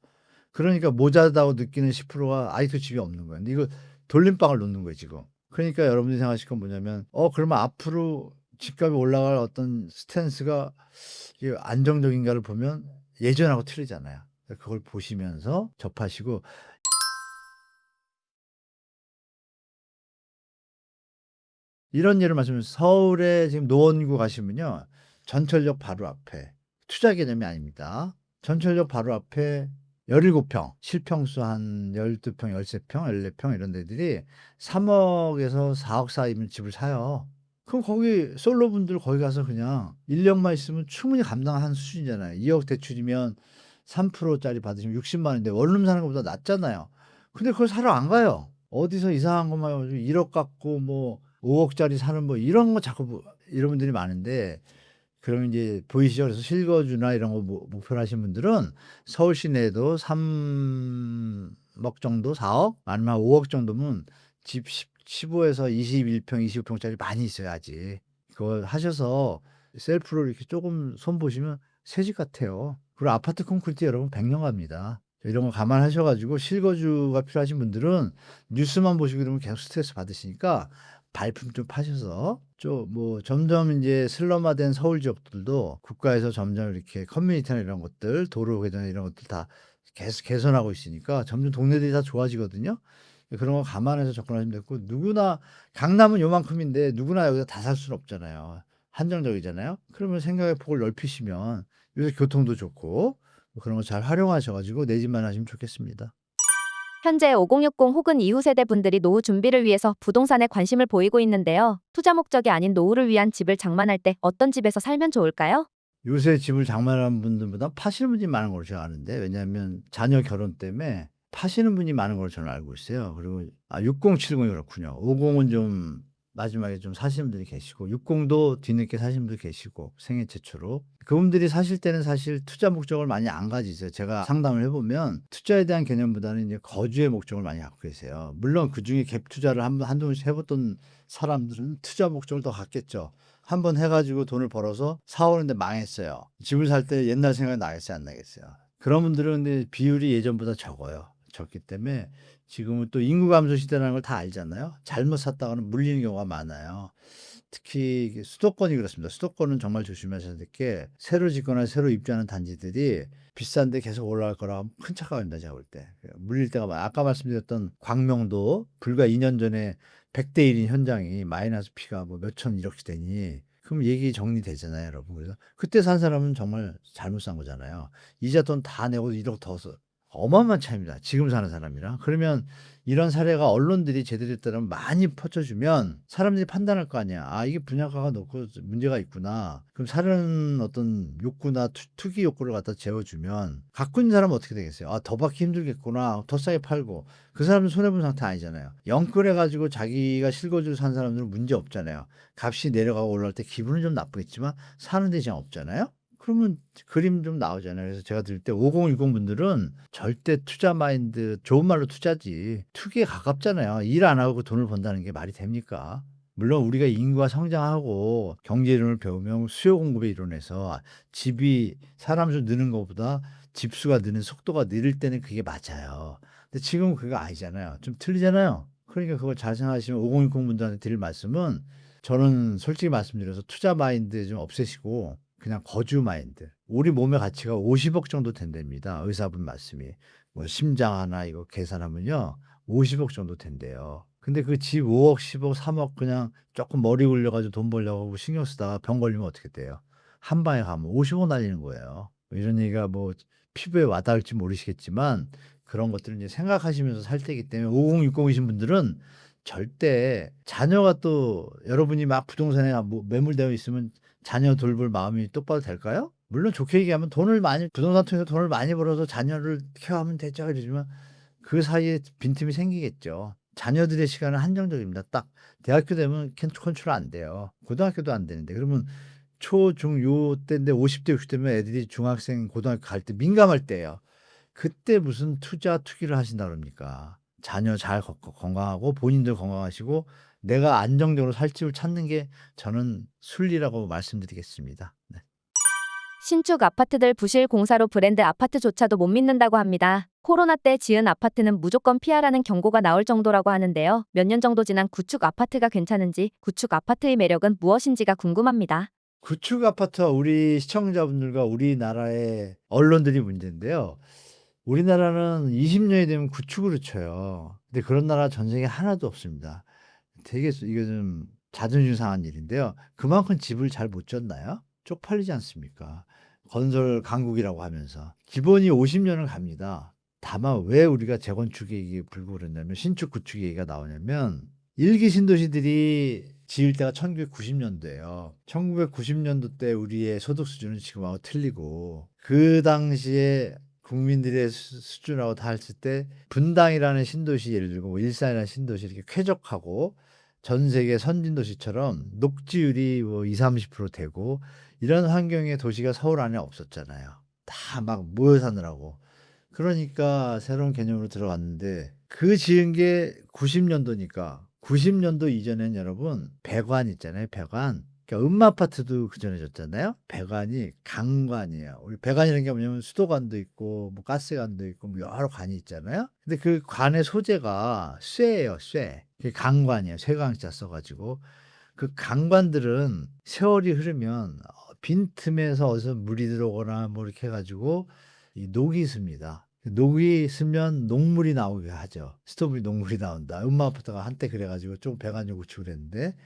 그러니까 모자다고 느끼는 10%가 아직도 집이 없는 거예요. 근데 이거 돌림방을 놓는 거예요, 지금. 그러니까 여러분들이 생각하실 건 뭐냐면 그러면 앞으로 집값이 올라갈 어떤 스탠스가 이게 안정적인가를 보면 예전하고 틀리잖아요. 그걸 보시면서 접하시고 이런 예를 말씀드리면 서울에 지금 노원구 가시면요. 전철역 바로 앞에 투자 개념이 아닙니다. 전철역 바로 앞에 17평, 실평수 한 12평, 13평, 14평 이런 데들이 3억에서 4억 사이면 집을 사요. 그럼 거기 솔로분들 거기 가서 그냥 인력만 있으면 충분히 감당하는 수준이잖아요. 2억 대출이면 3%짜리 받으시면 60만 원인데 원룸 사는 것보다 낫잖아요. 근데 그걸 사러 안 가요. 어디서 이상한 것만 가지고 1억 갖고 뭐 5억짜리 사는 뭐 이런 거 자꾸 이런 분들이 많은데 그러면 이제 보이시죠? 그래서 실거주나 이런 거 목표로 하신 분들은 서울 시내에도 3억 정도, 4억 아니면 5억 정도면 집 15에서 21평, 25평짜리 많이 있어요, 아직. 그걸 하셔서 셀프로 이렇게 조금 손보시면 새 집 같아요. 그리고 아파트 콘크리트 여러분 100년 갑니다. 이런 거 감안하셔가지고 실거주가 필요하신 분들은 뉴스만 보시고 그러면 계속 스트레스 받으시니까 발품 좀 파셔서 좀 뭐 점점 이제 슬럼화된 서울 지역들도 국가에서 점점 이렇게 커뮤니티나 이런 것들, 도로 개선 이런 것들 다 계속 개선하고 있으니까 점점 동네들이 다 좋아지거든요. 그런 거 감안해서 접근하시면 되고 누구나 강남은 요만큼인데 누구나 여기서 다 살 수는 없잖아요. 한정적이잖아요. 그러면 생각의 폭을 넓히시면 요새 교통도 좋고 그런 거 잘 활용하셔 가지고 내 집만 하시면 좋겠습니다. 현재 5060 혹은 이후 세대 분들이 노후 준비를 위해서 부동산에 관심을 보이고 있는데요. 투자 목적이 아닌 노후를 위한 집을 장만할 때 어떤 집에서 살면 좋을까요? 요새 집을 장만하는 분들보다 파시는 분들이 많은 걸로 제가 아는데 왜냐하면 자녀 결혼 때문에 파시는 분이 많은 걸로 저는 알고 있어요. 그리고 6070이 그렇군요. 50은 좀 마지막에 좀 사시는 분들이 계시고 60도 뒤늦게 사시는 분도 계시고 생애 최초로. 그분들이 사실 때는 사실 투자 목적을 많이 안 가지세요. 제가 상담을 해 보면 투자에 대한 개념보다는 이제 거주의 목적을 많이 갖고 계세요. 물론 그중에 갭 투자를 한두 번씩 해 봤던 사람들은 투자 목적을 더 갖겠죠. 한 번 해 가지고 돈을 벌어서 사 오는데 망했어요. 집을 살 때 옛날 생각이 나겠어요, 안 나겠어요? 그런 분들은 근데 비율이 예전보다 적어요. 적기 때문에 지금은 또 인구 감소 시대라는 걸 다 알잖아요. 잘못 샀다가는 물리는 경우가 많아요. 특히 이게 수도권이 그렇습니다. 수도권은 정말 조심하셔야 될 게 새로 짓거나 새로 입주하는 단지들이 비싼데 계속 올라갈 거라 하면 큰 착각을 합니다, 제가 볼 때. 물릴 때가 많아요. 아까 말씀드렸던 광명도 불과 2년 전에 100대 1인 현장이 마이너스 P가 뭐 몇천 1억씩 되니 그럼 얘기 정리되잖아요, 여러분. 그래서 그때 산 사람은 정말 잘못 산 거잖아요. 이자 돈 다 내고 1억 더 써. 어마어마한 차이입니다. 지금 사는 사람이랑. 그러면 이런 사례가 언론들이 제대로 했다면 많이 퍼져주면 사람들이 판단할 거 아니야. 아, 이게 분양가가 높고 문제가 있구나. 그럼 사는 어떤 욕구나 투기 욕구를 갖다 재워주면 갖고 있는 사람은 어떻게 되겠어요? 아, 더 받기 힘들겠구나. 더 싸게 팔고. 그 사람은 손해본 상태 아니잖아요. 영끌해가지고 자기가 실거주를 산 사람들은 문제 없잖아요. 값이 내려가고 올라갈 때 기분은 좀 나쁘겠지만 사는 데 지장 없잖아요. 그러면 그림 좀 나오잖아요. 그래서 제가 들을 때 5060 분들은 절대 투자 마인드, 좋은 말로 투자지. 투기에 가깝잖아요. 일 안 하고 돈을 번다는 게 말이 됩니까? 물론 우리가 인구가 성장하고 경제 이론을 배우면 수요 공급의 이론에서 집이 사람 수 느는 것보다 집수가 느는 속도가 느릴 때는 그게 맞아요. 근데 지금은 그거 아니잖아요. 좀 틀리잖아요. 그러니까 그걸 잘 생각하시면 5060 분들한테 드릴 말씀은 저는 솔직히 말씀드려서 투자 마인드 좀 없애시고 그냥 거주 마인드. 우리 몸의 가치가 50억 정도 된답니다. 의사분 말씀이. 뭐 심장 하나 이거 계산하면요. 50억 정도 된대요. 근데 그 집 5억, 10억, 3억 그냥 조금 머리 굴려가지고 돈 벌려고 신경 쓰다가 병 걸리면 어떻게 돼요? 한 방에 가면 50억 날리는 거예요. 이런 얘기가 뭐 피부에 와닿을지 모르시겠지만 그런 것들을 이제 생각하시면서 살 때이기 때문에 5060이신 분들은 절대 자녀가 또 여러분이 막 부동산에 매몰되어 있으면 자녀 돌볼 마음이 똑바로 될까요? 물론 좋게 얘기하면 부동산 통해서 돈을 많이 벌어서 자녀를 케어하면 되죠. 이러지만 그 사이에 빈틈이 생기겠죠. 자녀들의 시간은 한정적입니다. 딱 대학교 되면 컨트롤 안 돼요. 고등학교도 안 되는데. 그러면 초, 중, 요 때인데 50대, 60대면 애들이 중학생, 고등학교 갈 때 민감할 때예요. 그때 무슨 투기를 하신다 그럽니까? 자녀 잘 건강하고 본인들 건강하시고 내가 안정적으로 살 집을 찾는 게 저는 순리라고 말씀드리겠습니다. 네. 신축 아파트들 부실 공사로 브랜드 아파트조차도 못 믿는다고 합니다. 코로나 때 지은 아파트는 무조건 피하라는 경고가 나올 정도라고 하는데요. 몇 년 정도 지난 구축 아파트가 괜찮은지, 구축 아파트의 매력은 무엇인지가 궁금합니다. 구축 아파트와 우리 시청자분들과 우리나라의 언론들이 문제인데요. 우리나라는 20년이 되면 구축으로 쳐요. 근데 그런 나라 전 세계에 하나도 없습니다. 되게 이게 좀 자존심 상한 일인데요. 그만큼 집을 잘 못 졌나요? 쪽팔리지 않습니까? 건설 강국이라고 하면서 기본이 50년을 갑니다. 다만 왜 우리가 재건축 얘기 불고 그랬냐면 신축 구축 얘기가 나오냐면 일기 신도시들이 지을 때가 1990년도예요. 1990년도 때 우리의 소득 수준은 지금하고 틀리고 그 당시에 국민들의 수준하고 다 했을 때 분당이라는 신도시 예를 들고 뭐 일산이라는 신도시 이렇게 쾌적하고 전 세계 선진 도시처럼 녹지율이 뭐 20-30% 되고 이런 환경의 도시가 서울 안에 없었잖아요. 다 막 모여 사느라고. 그러니까 새로운 개념으로 들어갔는데 그 지은 게 90년도니까 90년도 이전엔 여러분 배관 있잖아요. 배관. 그러니까 음마아파트도 그전에 졌잖아요. 배관이 강관이에요. 우리 배관이라는 게 뭐냐면 수도관도 있고 뭐 가스관도 있고 뭐 여러 관이 있잖아요. 근데 그 관의 소재가 쇠예요. 쇠. 그게 강관이에요. 쇠강자 써가지고 그 강관들은 세월이 흐르면 빈틈에서 어디서 물이 들어오거나 뭐 이렇게 해가지고 이 녹이 습니다. 녹이 스면 녹물이 나오게 하죠. 스토브리 녹물이 나온다. 음마아파트가 한때 그래가지고 좀 배관용 구축을 했는데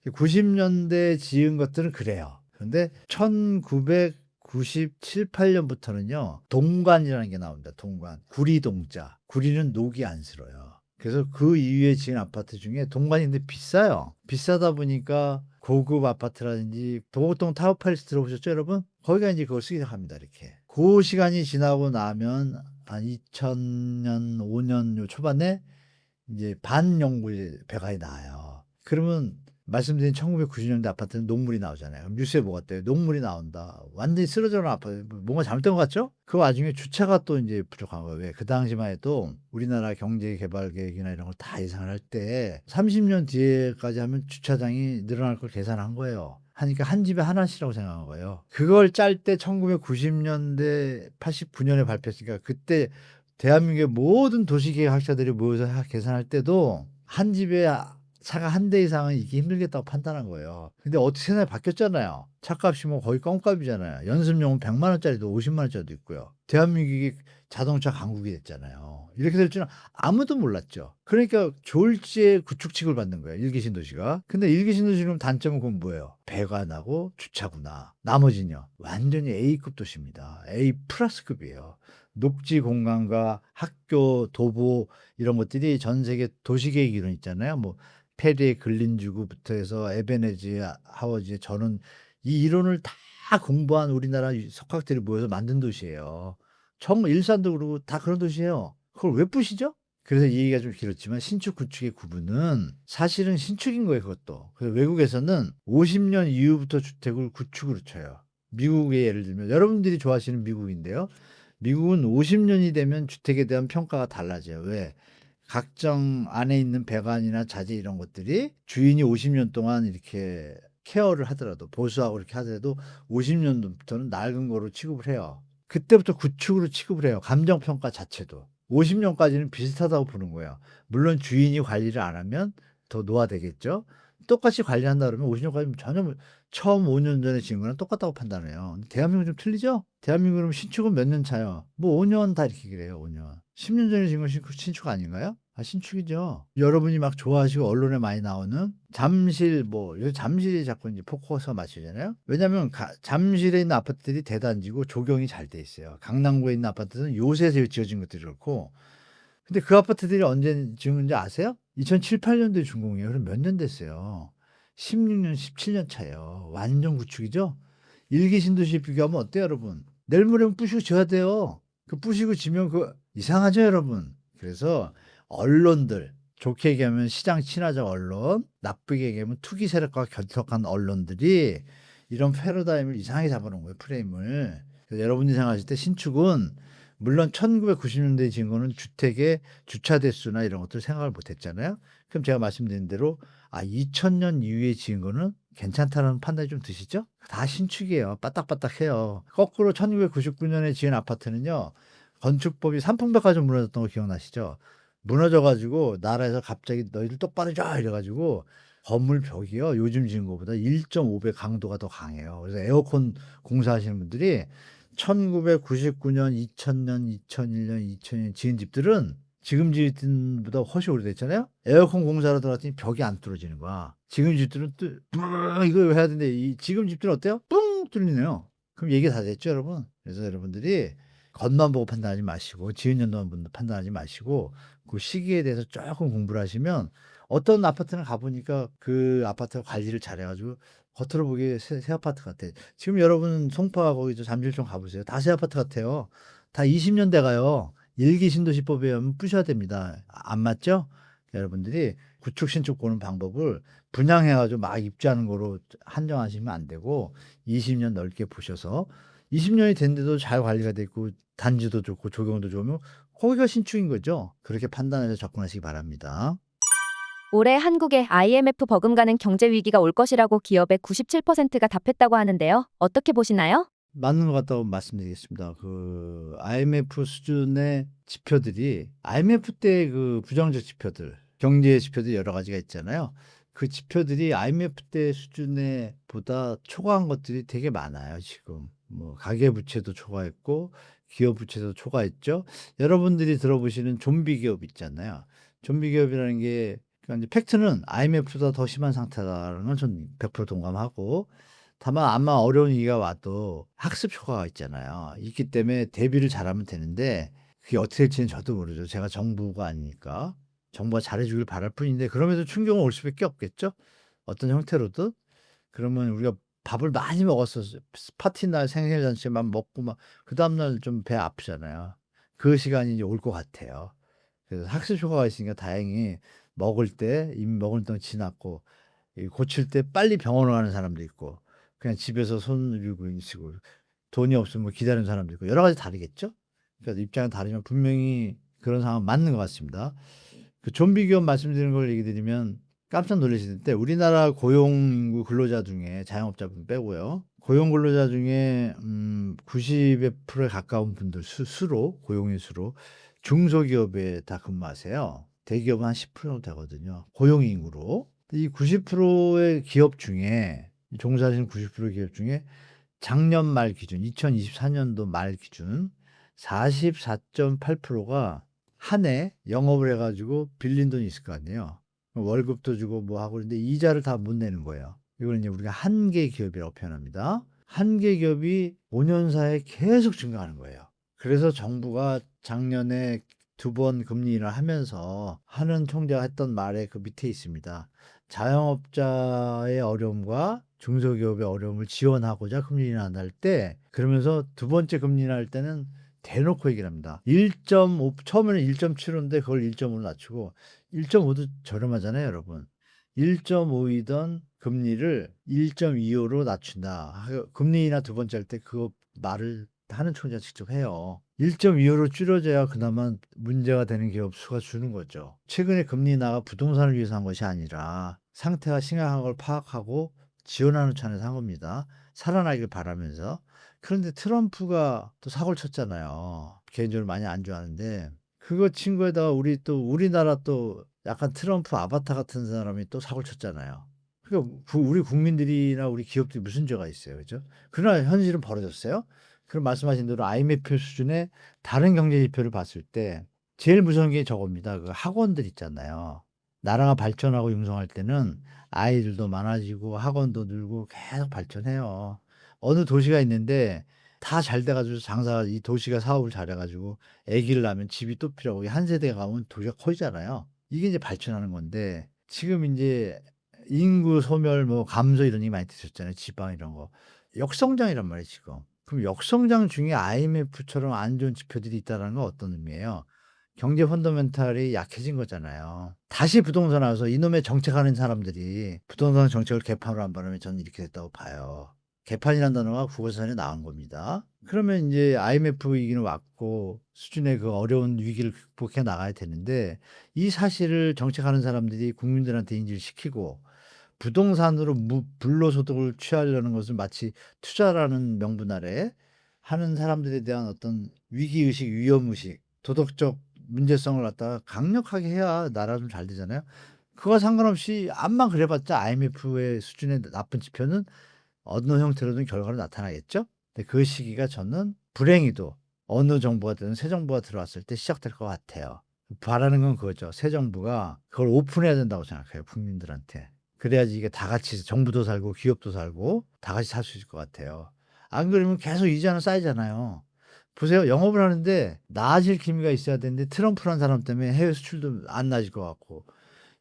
90년대 지은 것들은 그래요. 그런데 1997, 8년부터는요. 동관이라는 게 나옵니다. 동관. 구리동자. 구리는 녹이 안 슬어요. 그래서 그 이후에 지은 아파트 중에 동관인데 비싸요. 비싸다 보니까 고급 아파트라든지 도곡동 타워팰리스 들어보셨죠, 여러분? 거기가 이제 그걸 쓰기 시작합니다. 이렇게. 그 시간이 지나고 나면 한 2000년 5년 요 초반에 이제 반영구의 배관이 나와요. 그러면 말씀드린 1990년대 아파트는 녹물이 나오잖아요. 그럼 뉴스에 뭐가 떠요? 녹물이 나온다. 완전히 쓰러져는 아파트. 뭔가 잘못된 것 같죠? 그 와중에 주차가 또 이제 부족한 거예요. 왜? 그 당시만 해도 우리나라 경제 개발 계획이나 이런 걸 다 예상을 할 때 30년 뒤에까지 하면 주차장이 늘어날 걸 계산한 거예요. 하니까 한 집에 하나씩이라고 생각한 거예요. 그걸 짤 때 1990년대 89년에 발표했으니까 그때 대한민국의 모든 도시계획학자들이 모여서 계산할 때도 한 집에 차가 한 대 이상은 있기 힘들겠다고 판단한 거예요. 근데 어떻게 세상이 바뀌었잖아요. 차값이 뭐 거의 껌값이잖아요. 연습용은 100만 원짜리도 50만 원짜리도 있고요. 대한민국이 자동차 강국이 됐잖아요. 이렇게 될 줄은 아무도 몰랐죠. 그러니까 졸지에 구축칙을 받는 거예요. 일기 신도시가. 근데 일기 신도시는 단점은 그건 뭐예요? 배관하고 주차구나. 나머지는요. 완전히 A급 도시입니다. A 플러스급이에요. 녹지 공간과 학교, 도보 이런 것들이 전 세계 도시계획 이론 있잖아요. 뭐 페리의 글린주구부터 해서 에베네지 하워지 저는 이 이론을 다 공부한 우리나라 석학들이 모여서 만든 도시예요. 일산도 그러고 다 그런 도시예요. 그걸 왜 부시죠? 그래서 이 얘기가 좀 길었지만 신축 구축의 구분은 사실은 신축인 거예요, 그것도. 그래서 외국에서는 50년 이후부터 주택을 구축으로 쳐요. 미국의 예를 들면 여러분들이 좋아하시는 미국인데요. 미국은 50년이 되면 주택에 대한 평가가 달라져요. 왜? 각정 안에 있는 배관이나 자재 이런 것들이 주인이 50년 동안 이렇게 케어를 하더라도 보수하고 이렇게 하더라도 50년부터는 낡은 거로 취급을 해요. 그때부터 구축으로 취급을 해요. 감정평가 자체도. 50년까지는 비슷하다고 보는 거예요. 물론 주인이 관리를 안 하면 더 노화되겠죠. 똑같이 관리한다 그러면 50년까지 전혀 처음 5년 전에 지은 거랑 똑같다고 판단해요. 근데 대한민국은 좀 틀리죠? 대한민국은 신축은 몇 년 차요? 뭐 5년 다 이렇게 그래요. 5년. 10년 전에 지은 건 신축 아닌가요? 아, 신축이죠. 여러분이 막 좋아하시고 언론에 많이 나오는 잠실 요새 잠실이 자꾸 이제 포커스가 맞추잖아요. 왜냐하면 잠실에 있는 아파트들이 대단지고 조경이 잘 돼 있어요. 강남구에 있는 아파트는 요새 지어진 것들이 그렇고. 근데 그 아파트들이 언제 지은 지 아세요? 2007, 8년도에 준공이에요. 그럼 몇 년 됐어요? 16년, 17년 차예요. 완전 구축이죠? 일기 신도시 비교하면 어때요, 여러분? 내일 모레면 부시고 지어야 돼요. 그 부시고 지면 이상하죠, 여러분? 그래서 언론들, 좋게 얘기하면 시장 친화적 언론, 나쁘게 얘기하면 투기 세력과 결탁한 언론들이 이런 패러다임을 이상하게 잡아놓은 거예요, 프레임을. 그래서 여러분이 생각하실 때 신축은 물론 1990년대에 지은 거는 주택의 주차 대수나 이런 것들 생각을 못 했잖아요. 그럼 제가 말씀드린 대로 2000년 이후에 지은 거는 괜찮다는 판단이 좀 드시죠? 다 신축이에요. 빠딱빠딱해요. 거꾸로 1999년에 지은 아파트는요. 건축법이 삼풍백화점 무너졌던 거 기억나시죠? 무너져 가지고 나라에서 갑자기 너희들 똑바로 져 이래 가지고 건물 벽이요. 요즘 지은 거보다 1.5배 강도가 더 강해요. 그래서 에어컨 공사하시는 분들이 1999년, 2000년, 2001년, 2000년 지은 집들은 지금 지은 집보다 훨씬 오래됐잖아요. 에어컨 공사로 들어갔더니 벽이 안 뚫어지는 거야. 지금 집들은 이거 해야 되는데 지금 집들은 어때요? 뿡 뚫리네요. 그럼 얘기 다 됐죠, 여러분? 그래서 여러분들이 겉만 보고 판단하지 마시고 지은 연도만 판단하지 마시고 그 시기에 대해서 조금 공부를 하시면 어떤 아파트는 가보니까 그 아파트 관리를 잘해가지고 겉으로 보기에 새 아파트 같아. 지금 여러분 송파 거기 잠실 좀 가보세요. 다 새 아파트 같아요. 다 20년 돼가요. 일기 신도시법에 의하면 부셔야 됩니다. 안 맞죠? 여러분들이 구축 신축 보는 방법을 분양해가지고 막 입주하는 거로 한정하시면 안 되고 20년 넓게 보셔서 20년이 됐는데도 잘 관리가 됐고 단지도 좋고 조경도 좋으면 거기가 신축인 거죠. 그렇게 판단해서 접근하시기 바랍니다. 올해 한국에 IMF 버금가는 경제 위기가 올 것이라고 기업의 97%가 답했다고 하는데요. 어떻게 보시나요? 맞는 것 같다고 말씀드리겠습니다. 그 IMF 수준의 지표들이 IMF 때 그 부정적 지표들, 경제 지표들이 여러 가지가 있잖아요. 그 지표들이 IMF 때 수준에 보다 초과한 것들이 되게 많아요, 지금. 뭐 가계 부채도 초과했고 기업 부채도 초과했죠. 여러분들이 들어보시는 좀비 기업 있잖아요. 좀비 기업이라는 게 그러니까 이제 팩트는 IMF보다 더 심한 상태다라는 건 전 100% 동감하고 다만 아마 어려운 위기가 와도 학습 효과가 있잖아요. 있기 때문에 대비를 잘하면 되는데 그게 어떻게 될지는 저도 모르죠. 제가 정부가 아니니까. 정부가 잘해 주길 바랄 뿐인데 그럼에도 충격은 올 수밖에 없겠죠. 어떤 형태로든. 그러면 우리가 밥을 많이 먹었어. 파티 날 생일 잔치만 먹고 막 그다음 날 좀 배 아프잖아요. 그 시간이 이제 올 것 같아요. 그래서 학습 효과가 있으니까 다행히 먹을 때 이미 먹은 동안 지났고 이 고칠 때 빨리 병원을 가는 사람도 있고 그냥 집에서 손 들고 있고 돈이 없으면 뭐 기다리는 사람도 있고 여러 가지 다르겠죠. 그래서 입장이 다르지만 분명히 그런 상황 맞는 것 같습니다. 그 좀비 기업 말씀드리는 걸 얘기 드리면 깜짝 놀라실 텐데 우리나라 고용 인구 근로자 중에 자영업자분 빼고요. 고용 근로자 중에 90%에 가까운 분들 수로 고용인 수로 중소기업에 다 근무하세요. 대기업은 한 10% 정도 되거든요. 고용 인구로. 이 90%의 기업 중에 종사하시는 90% 기업 중에 작년 말 기준 2024년도 말 기준 44.8%가 한 해 영업을 해 가지고 빌린 돈이 있을 거 아니에요. 월급도 주고 뭐 하고 그런데 이자를 다 못 내는 거예요. 이걸 이제 우리가 한계 기업이라고 표현합니다. 한계 기업이 5년 사이에 계속 증가하는 거예요. 그래서 정부가 작년에 2번 금리 인하를 하면서 하는 총재가 했던 말에 그 밑에 있습니다. 자영업자의 어려움과 중소기업의 어려움을 지원하고자 금리 인하할 때 그러면서 두 번째 금리 인하할 때는 대놓고 얘기를 합니다. 1.5 처음에는 1.75인데 그걸 1.5로 낮추고 1.5도 저렴하잖아요, 여러분. 1.5이던 금리를 1.25로 낮춘다. 금리 인하 두 번째 할 때 그거 말을 하는 총재가 직접 해요. 1.25로 줄여져야 그나마 문제가 되는 기업 수가 주는 거죠. 최근에 금리 인하가 부동산을 위해서 한 것이 아니라 상태가 심각한 걸 파악하고 지원하는 차원에서 한 겁니다. 살아나길 바라면서. 그런데 트럼프가 또 사고를 쳤잖아요. 개인적으로 많이 안 좋아하는데 그거 친 거에다가 우리나라 또 약간 트럼프 아바타 같은 사람이 또 사고를 쳤잖아요. 그러니까 우리 국민들이나 우리 기업들이 무슨 죄가 있어요, 그죠? 그러나 현실은 벌어졌어요. 그럼 말씀하신 대로 IMF 수준의 다른 경제 지표를 봤을 때 제일 무서운 게 저겁니다. 그 학원들 있잖아요. 나라가 발전하고 융성할 때는 아이들도 많아지고 학원도 늘고 계속 발전해요. 어느 도시가 있는데 다 잘 돼 가지고 이 도시가 사업을 잘해 가지고 아기를 낳으면 집이 또 필요하고 한 세대가 가면 도시가 커지잖아요. 이게 이제 발전하는 건데 지금 인제 인구 소멸 뭐 감소 이런 얘기 많이 드셨잖아요. 지방 이런 거. 역성장이란 말이에요 지금. 그럼 역성장 중에 IMF처럼 안 좋은 지표들이 있다라는 건 어떤 의미예요? 경제 펀더멘탈이 약해진 거잖아요. 다시 부동산 와서 이놈의 정책하는 사람들이 부동산 정책을 개판으로 한 바람에 저는 이렇게 됐다고 봐요. 개판이라는 단어가 국어사전에 나온 겁니다. 그러면 인제 IMF 위기는 왔고 수준의 그 어려운 위기를 극복해 나가야 되는데 이 사실을 정책하는 사람들이 국민들한테 인지를 시키고 부동산으로 불로소득을 취하려는 것을 마치 투자라는 명분 아래 하는 사람들에 대한 어떤 위기의식, 위험의식, 도덕적 문제성을 갖다가 강력하게 해야 나라가 좀 잘 되잖아요. 그거와 상관없이 암만 그래 봤자 IMF의 수준의 나쁜 지표는 어느 형태로든 결과로 나타나겠죠. 근데 그 시기가 저는 불행히도 어느 정부가 되든 새 정부가 들어왔을 때 시작될 것 같아요. 바라는 건 그거죠. 새 정부가 그걸 오픈해야 된다고 생각해요, 국민들한테. 그래야지 이게 다 같이 정부도 살고 기업도 살고 다 같이 살 수 있을 것 같아요. 안 그러면 계속 이자는 쌓이잖아요. 보세요. 영업을 하는데 나아질 기미가 있어야 되는데 트럼프라는 사람 때문에 해외 수출도 안 나아질 것 같고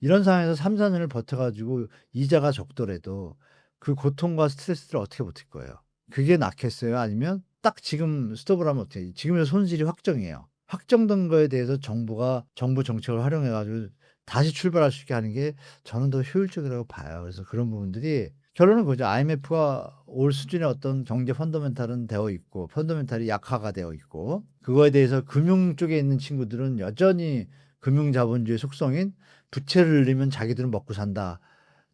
이런 상황에서 3-4 년을 버텨 가지고 이자가 적더라도 그 고통과 스트레스를 어떻게 버틸 거예요? 그게 낫겠어요? 아니면 딱 지금 스톱을 하면 어떻게 해요? 지금의 손실이 확정이에요. 확정된 거에 대해서 정부가 정부 정책을 활용해 가지고 다시 출발할 수 있게 하는 게 저는 더 효율적이라고 봐요. 그래서 그런 부분들이 결론은 그거죠. IMF가 올 수준의 어떤 경제 펀더멘탈은 되어 있고 펀더멘탈이 약화가 되어 있고 그거에 대해서 금융 쪽에 있는 친구들은 여전히 금융 자본주의 속성인 부채를 늘리면 자기들은 먹고 산다.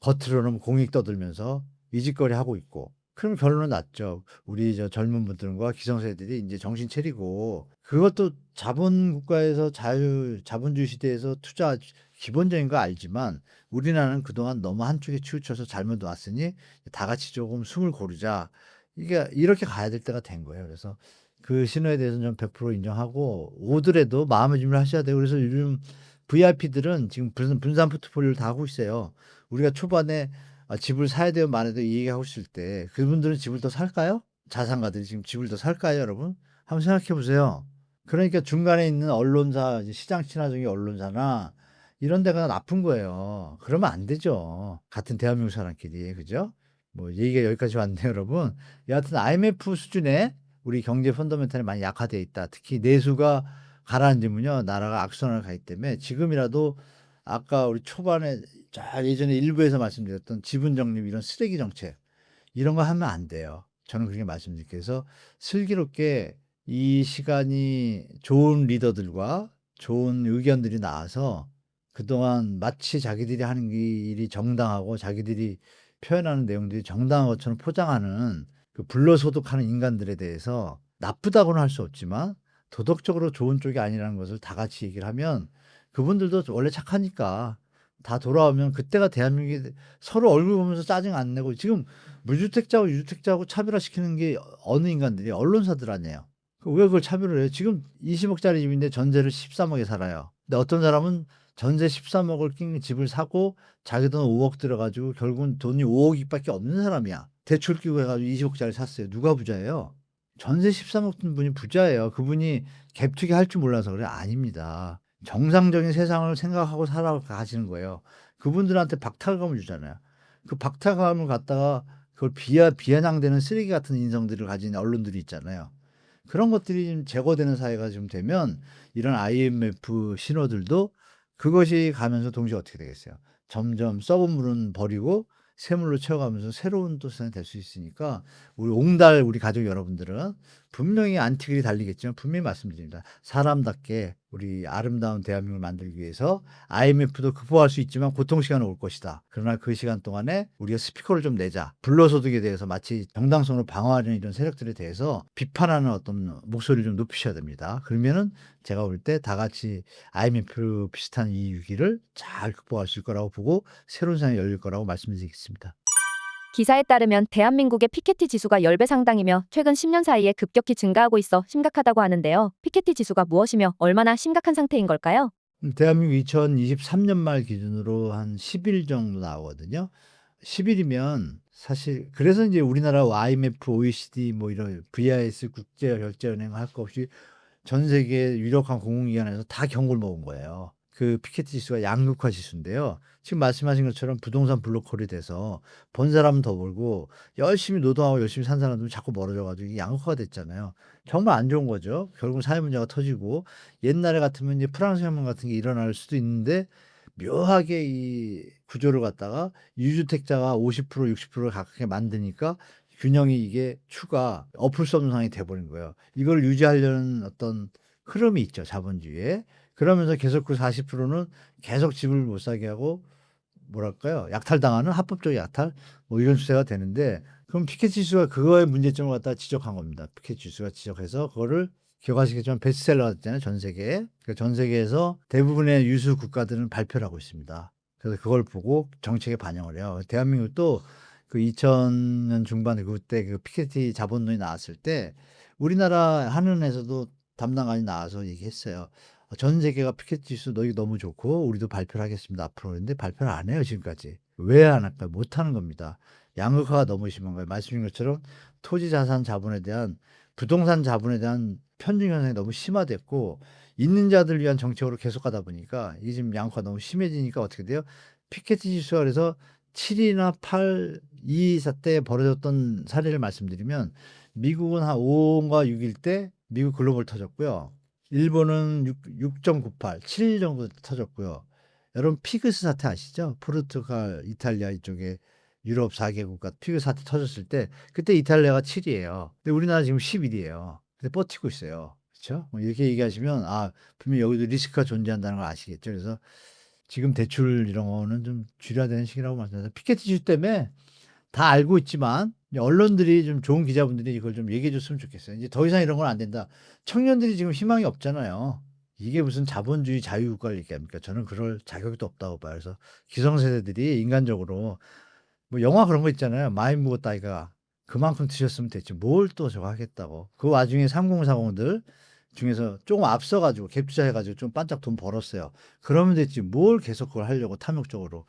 겉으로는 공익 떠들면서 이짓거리하고 있고 그럼 결론은 났죠. 우리 저 젊은 분들과 기성세대들이 인제 정신 차리고 그것도 자본 국가에서 자본주의 시대에서 투자 기본적인 거 알지만 우리나라는 그동안 너무 한쪽에 치우쳐서 잘못 왔으니 다 같이 조금 숨을 고르자. 이게 이렇게 가야 될 때가 된 거예요. 그래서 그 신호에 대해서는 저는 100% 인정하고 오더라도 마음의 준비를 하셔야 돼요. 그래서 요즘 VIP들은 지금 분산 포트폴리오를 다 하고 있어요. 우리가 초반에 집을 사야 돼요 말아야 돼요 이 얘기하고 있을 때 그분들은 집을 더 살까요? 자산가들이 지금 집을 더 살까요 여러분? 한번 생각해 보세요. 그러니까 중간에 있는 언론사 시장 친화적인 언론사나 이런 데가 나쁜 거예요. 그러면 안 되죠. 같은 대한민국 사람끼리. 그죠? 뭐 얘기가 여기까지 왔네요 여러분. 여하튼 IMF 수준의 우리 경제 펀더멘탈이 많이 약화되어 있다. 특히 내수가 가라앉으면요 나라가 악순환을 가기 때문에 지금이라도 아까 우리 초반에 예전에 일부에서 말씀드렸던 지분 적립 이런 쓰레기 정책 이런 거 하면 안 돼요. 저는 그렇게 말씀드릴게요. 그래서 슬기롭게 이 시간이 좋은 리더들과 좋은 의견들이 나와서 그동안 마치 자기들이 하는 일이 정당하고 자기들이 표현하는 내용들이 정당한 것처럼 포장하는 그 불로소득하는 인간들에 대해서 나쁘다고는 할 수 없지만 도덕적으로 좋은 쪽이 아니라는 것을 다 같이 얘기를 하면 그분들도 원래 착하니까 다 돌아오면 그때가 대한민국이 서로 얼굴 보면서 짜증 안 내고 지금 무주택자하고 유주택자하고 차별화시키는 게 어느 인간들이 언론사들 아니에요. 왜 그걸 차별을 해요? 지금 20억짜리 집인데 전세를 13억에 살아요. 근데 어떤 사람은 전세 13억을 낀 집을 사고 자기 돈 5억 들어가지고 결국은 돈이 5억밖에 없는 사람이야. 대출 끼고 해가지고 20억짜리 샀어요. 누가 부자예요? 전세 13억 든 분이 부자예요. 그분이 갭투기 할 줄 몰라서 그래? 아닙니다. 정상적인 세상을 생각하고 살아가시는 거예요. 그분들한테 박탈감을 주잖아요. 그 박탈감을 갖다가 그걸 비아냥대는 쓰레기 같은 인성들을 가진 언론들이 있잖아요. 그런 것들이 좀 제거되는 사회가 좀 되면 이런 IMF 신호들도 그것이 가면서 동시에 어떻게 되겠어요? 점점 썩은 물은 버리고 새물로 채워가면서 새로운 또 세상이 될 수 있으니까 우리 가족 여러분들은 분명히 안티글이 달리겠지만 분명히 말씀드립니다. 사람답게 우리 아름다운 대한민국을 만들기 위해서 IMF도 극복할 수 있지만 고통 시간은 올 것이다. 그러나 그 시간 동안에 우리가 스피커를 좀 내자. 불로소득에 대해서 마치 정당성으로 방어하려는 이런 세력들에 대해서 비판하는 어떤 목소리를 좀 높이셔야 됩니다. 그러면은 제가 볼 때 다 같이 IMF 비슷한 이 위기를 잘 극복할 수 있을 거라고 보고 새로운 세상이 열릴 거라고 말씀드리겠습니다. 기사에 따르면 대한민국의 피케티 지수가 10배 상당이며 최근 10년 사이에 급격히 증가하고 있어 심각하다고 하는데요. 피케티 지수가 무엇이며 얼마나 심각한 상태인 걸까요? 대한민국 2023년 말 기준으로 한 10일 정도 나오거든요. 10일이면 사실 그래서 이제 우리나라 IMF, OECD 뭐 이런 VIS 국제결제은행 할 거 없이 전 세계 유력한 공공기관에서 다 경고를 먹은 거예요. 그 피케티 지수가 양극화 지수인데요. 지금 말씀하신 것처럼 부동산 블록홀이 돼서 번 사람은 더 벌고 열심히 노동하고 열심히 산 사람들은 자꾸 멀어져 가지고 이게 양극화가 됐잖아요. 정말 안 좋은 거죠. 결국 사회 문제가 터지고 옛날에 같으면 이제 프랑스 혁명 같은 게 일어날 수도 있는데 묘하게 이 구조를 갖다가 유주택자가 50% 60%를 가깝게 만드니까 균형이 이게 추가 엎을 수 없는 상황이 돼 버린 거예요. 이걸 유지하려는 어떤 흐름이 있죠, 자본주의에. 그러면서 계속 그 40%는 계속 집을 못 사게 하고 뭐랄까요? 약탈당하는 합법적 약탈 뭐 이런 추세가 되는데 그럼 피케티 지수가 그거의 문제점을 갖다가 지적한 겁니다. 피케티 지수가 지적해서 그거를 기억하시겠지만 베스트셀러가 됐잖아요, 전 세계에. 전 세계에서 대부분의 유수 국가들은 발표를 하고 있습니다. 그래서 그걸 보고 정책에 반영을 해요. 대한민국도 그 2000년 중반에 그때 그 피케티 자본론이 나왔을 때 우리나라 한은에서도 담당관이 나와서 얘기했어요. 전 세계가 피케티 지수 너무 좋고 우리도 발표를 하겠습니다 앞으로. 근데 발표를 안 해요 지금까지. 왜 안 할까요? 못 하는 겁니다. 양극화가 너무 심한 거예요. 말씀드린 것처럼 토지 자산 자본에 대한 부동산 자본에 대한 편중 현상이 너무 심화됐고 있는 자들 위한 정책으로 계속 가다 보니까 이게 지금 양극화가 너무 심해지니까 어떻게 돼요? 피케티 지수가 그래서 7이나 8, 224 때 벌어졌던 사례를 말씀드리면 미국은 한 5과 6일 때 미국 글로벌 터졌고요. 일본은 6.98, 7 정도 터졌고요. 여러분 피그스 사태 아시죠? 포르투갈, 이탈리아 이쪽에 유럽 4개국가 피그스 사태 터졌을 때 그때 이탈리아가 7이에요. 근데 우리나라 지금 11이에요. 근데 버티고 있어요. 그렇죠? 뭐 이렇게 얘기하시면 분명히 여기도 리스크가 존재한다는 걸 아시겠죠? 그래서 지금 대출 이런 거는 좀 줄여야 되는 시기라고 말씀드려서 피케티 지수 때문에 다 알고 있지만 언론들이 좀 좋은 기자분들이 이걸 좀 얘기해 줬으면 좋겠어요. 이제 더 이상 이런 건 안 된다. 청년들이 지금 희망이 없잖아요. 이게 무슨 자본주의 자유국가를 얘기합니까? 저는 그럴 자격도 없다고 봐요. 그래서 기성세대들이 인간적으로 뭐 영화 그런 거 있잖아요. 마인 무엇따이가 그만큼 드셨으면 됐지. 뭘 또 저거 하겠다고. 그 와중에 3040들 중에서 조금 앞서가지고 갭 투자해가지고 좀 반짝 돈 벌었어요. 그러면 됐지. 뭘 계속 그걸 하려고 탐욕적으로.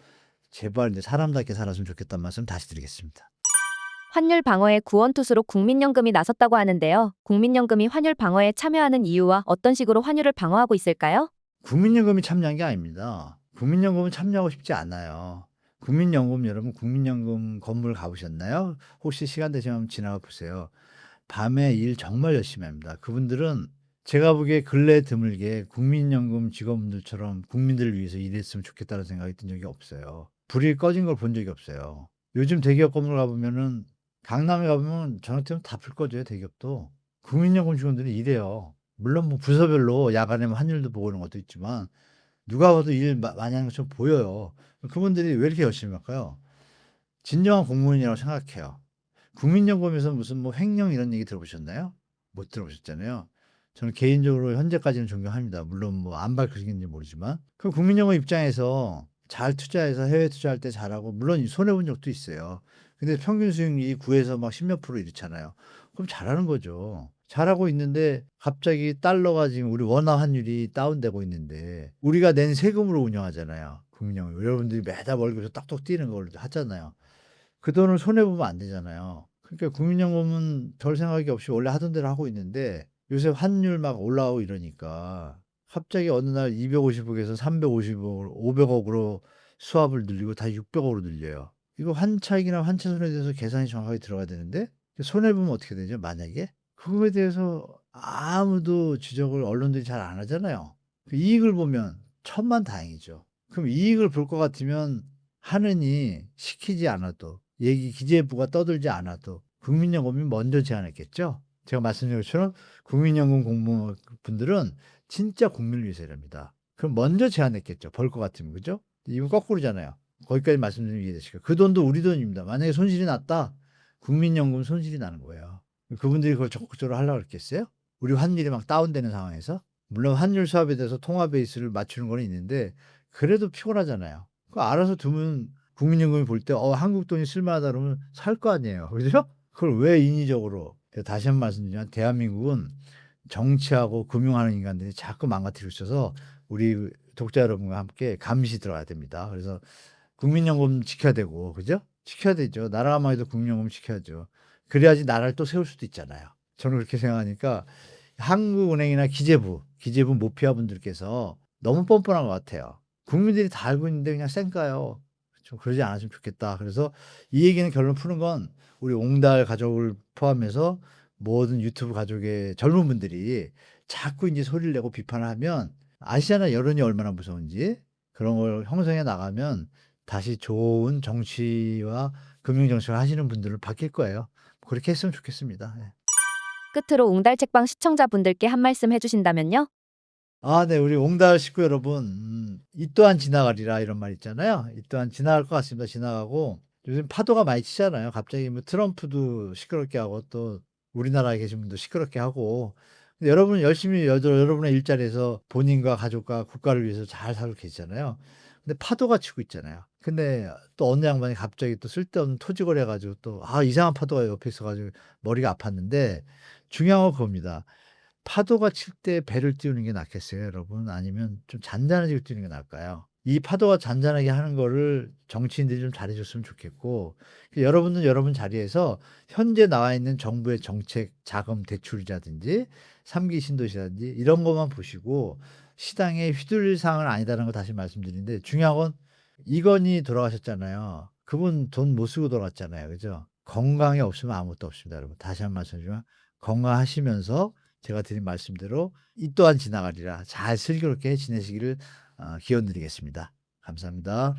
제발 이제 사람답게 살았으면 좋겠다는 말씀 다시 드리겠습니다. 환율 방어에 구원투수로 국민연금이 나섰다고 하는데요. 국민연금이 환율 방어에 참여하는 이유와 어떤 식으로 환율을 방어하고 있을까요? 국민연금이 참여한 게 아닙니다. 국민연금은 참여하고 싶지 않아요. 국민연금 여러분 국민연금 건물 가보셨나요? 혹시 시간 되시면 한번 지나가 보세요. 밤에 일 정말 열심히 합니다. 그분들은 제가 보기에 근래에 드물게 국민연금 직원분들처럼 국민들을 위해서 일했으면 좋겠다는 생각이 든 적이 없어요. 불이 꺼진 걸 본 적이 없어요. 요즘 대기업 건물 가 보면은 강남에 가 보면 저 같으면 다 불 꺼져요, 대기업도. 국민연금 직원들이 일해요. 물론 뭐 부서별로 야간에 뭐 환율도 보고 이런 것도 있지만 누가 봐도 일 많이 하는 것처럼 보여요. 그분들이 왜 이렇게 열심히 할까요? 진정한 공무원이라고 생각해요. 국민연금에서 무슨 뭐 횡령 이런 얘기 들어보셨나요? 못 들어보셨잖아요. 저는 개인적으로 현재까지는 존경합니다. 물론 뭐 안 밝혀지는지 모르지만. 그럼 국민연금 입장에서 잘 투자해서 해외 투자할 때 잘하고 물론 손해 본 적도 있어요. 근데 평균 수익률이 9에서 막 10 몇 프로 이렇잖아요. 그럼 잘하는 거죠. 잘하고 있는데 갑자기 달러가 지금 우리 원화 환율이 다운되고 있는데 우리가 낸 세금으로 운영하잖아요. 국민연금. 여러분들이 매달 월급에서 딱딱 띄는 걸 하잖아요. 그 돈을 손해 보면 안 되잖아요. 그러니까 국민연금은 별 생각이 없이 원래 하던 대로 하고 있는데 요새 환율 막 올라가고 이러니까 갑자기 어느 날 250억에서 350억, 500억으로 수합을 늘리고 다시 600억으로 늘려요. 이거 환차익이나 환차손에 대해서 계산이 정확하게 들어가야 되는데 손해 보면 어떻게 되죠? 만약에 그거에 대해서 아무도 지적을 언론들이 잘 안 하잖아요. 그 이익을 보면 천만다행이죠. 그럼 이익을 볼 것 같으면 하느니 시키지 않아도 기재부가 떠들지 않아도 국민연금이 먼저 제안했겠죠. 제가 말씀드린 것처럼 국민연금 공무원분들은 진짜 국민을 위해서 일합니다. 그럼 먼저 제안했겠죠. 벌 것 같으면 그죠? 이건 거꾸로잖아요. 거기까지 말씀드리면 이해되실까요? 그 돈도 우리 돈입니다. 만약에 손실이 났다. 국민연금 손실이 나는 거예요. 그분들이 그걸 적극적으로 하려고 그랬겠어요? 우리 환율이 막 다운되는 상황에서? 물론 환율 수합에 대해서 통화 베이스를 맞추는 건 있는데 그래도 피곤하잖아요. 그 알아서 두면 국민연금이 볼 때 한국 돈이 쓸만하다 그러면 살 거 아니에요. 그죠? 그걸 왜 인위적으로 다시 한 번 말씀드리지만 대한민국은 정치하고 금융하는 인간들이 자꾸 망가뜨리고 있어서 우리 독자 여러분과 함께 감시 들어가야 됩니다. 그래서 국민연금 지켜야 되고 그죠? 지켜야 되죠. 나라가 망해도 국민연금 지켜야죠. 그래야지 나라를 또 세울 수도 있잖아요. 저는 그렇게 생각하니까 한국은행이나 기재부 모피아 분들께서 너무 뻔뻔한 것 같아요. 국민들이 다 알고 있는데 그냥 쌩까요. 좀 그러지 않았으면 좋겠다. 그래서 이 얘기는 결론 푸는 건 우리 옹달 가족을 포함해서 모든 유튜브 가족의 젊은 분들이 자꾸 이제 소리를 내고 비판을 하면 아시잖아요. 여론이 얼마나 무서운지. 그런 걸 형성해 나가면 다시 좋은 정치와 금융정책을 하시는 분들로 바뀔 거예요. 그렇게 했으면 좋겠습니다. 예. 끝으로 옹달책방 시청자분들께 한 말씀 해주신다면요? 네. 우리 옹달 식구 여러분, 이 또한 지나가리라 이런 말 있잖아요. 이 또한 지나갈 것 같습니다. 지나가고 요즘 파도가 많이 치잖아요. 갑자기 뭐 트럼프도 시끄럽게 하고 또 우리나라에 계신 분도 시끄럽게 하고. 근데 여러분은 열심히 여러분의 일자리에서 본인과 가족과 국가를 위해서 잘 살고 계시잖아요. 근데 파도가 치고 있잖아요. 근데 또 어느 양반이 갑자기 또 쓸데없는 토직을 해 가지고 또 이상한 파도가 옆에 있어 가지고 머리가 아팠는데 중요한 건 그겁니다. 파도가 칠 때 배를 띄우는 게 낫겠어요, 여러분? 아니면 좀 잔잔해지게 띄우는 게 나을까요? 이 파도가 잔잔하게 하는 거를 정치인들이 좀 잘해 줬으면 좋겠고 여러분은 여러분 자리에서 현재 나와 있는 정부의 정책, 자금 대출이라든지 3기 신도시라든지 이런 것만 보시고 시당에 휘둘릴 사항은 아니다라는 거 다시 말씀드리는데 중요한 건 이건희 돌아가셨잖아요. 그분 돈 못 쓰고 돌아갔잖아요. 그죠? 건강이 없으면 아무것도 없습니다, 여러분. 다시 한 번 말씀드리지만 건강하시면서 제가 드린 말씀대로 이 또한 지나가리라 잘 슬기롭게 지내시기를 기원 드리겠습니다. 감사합니다.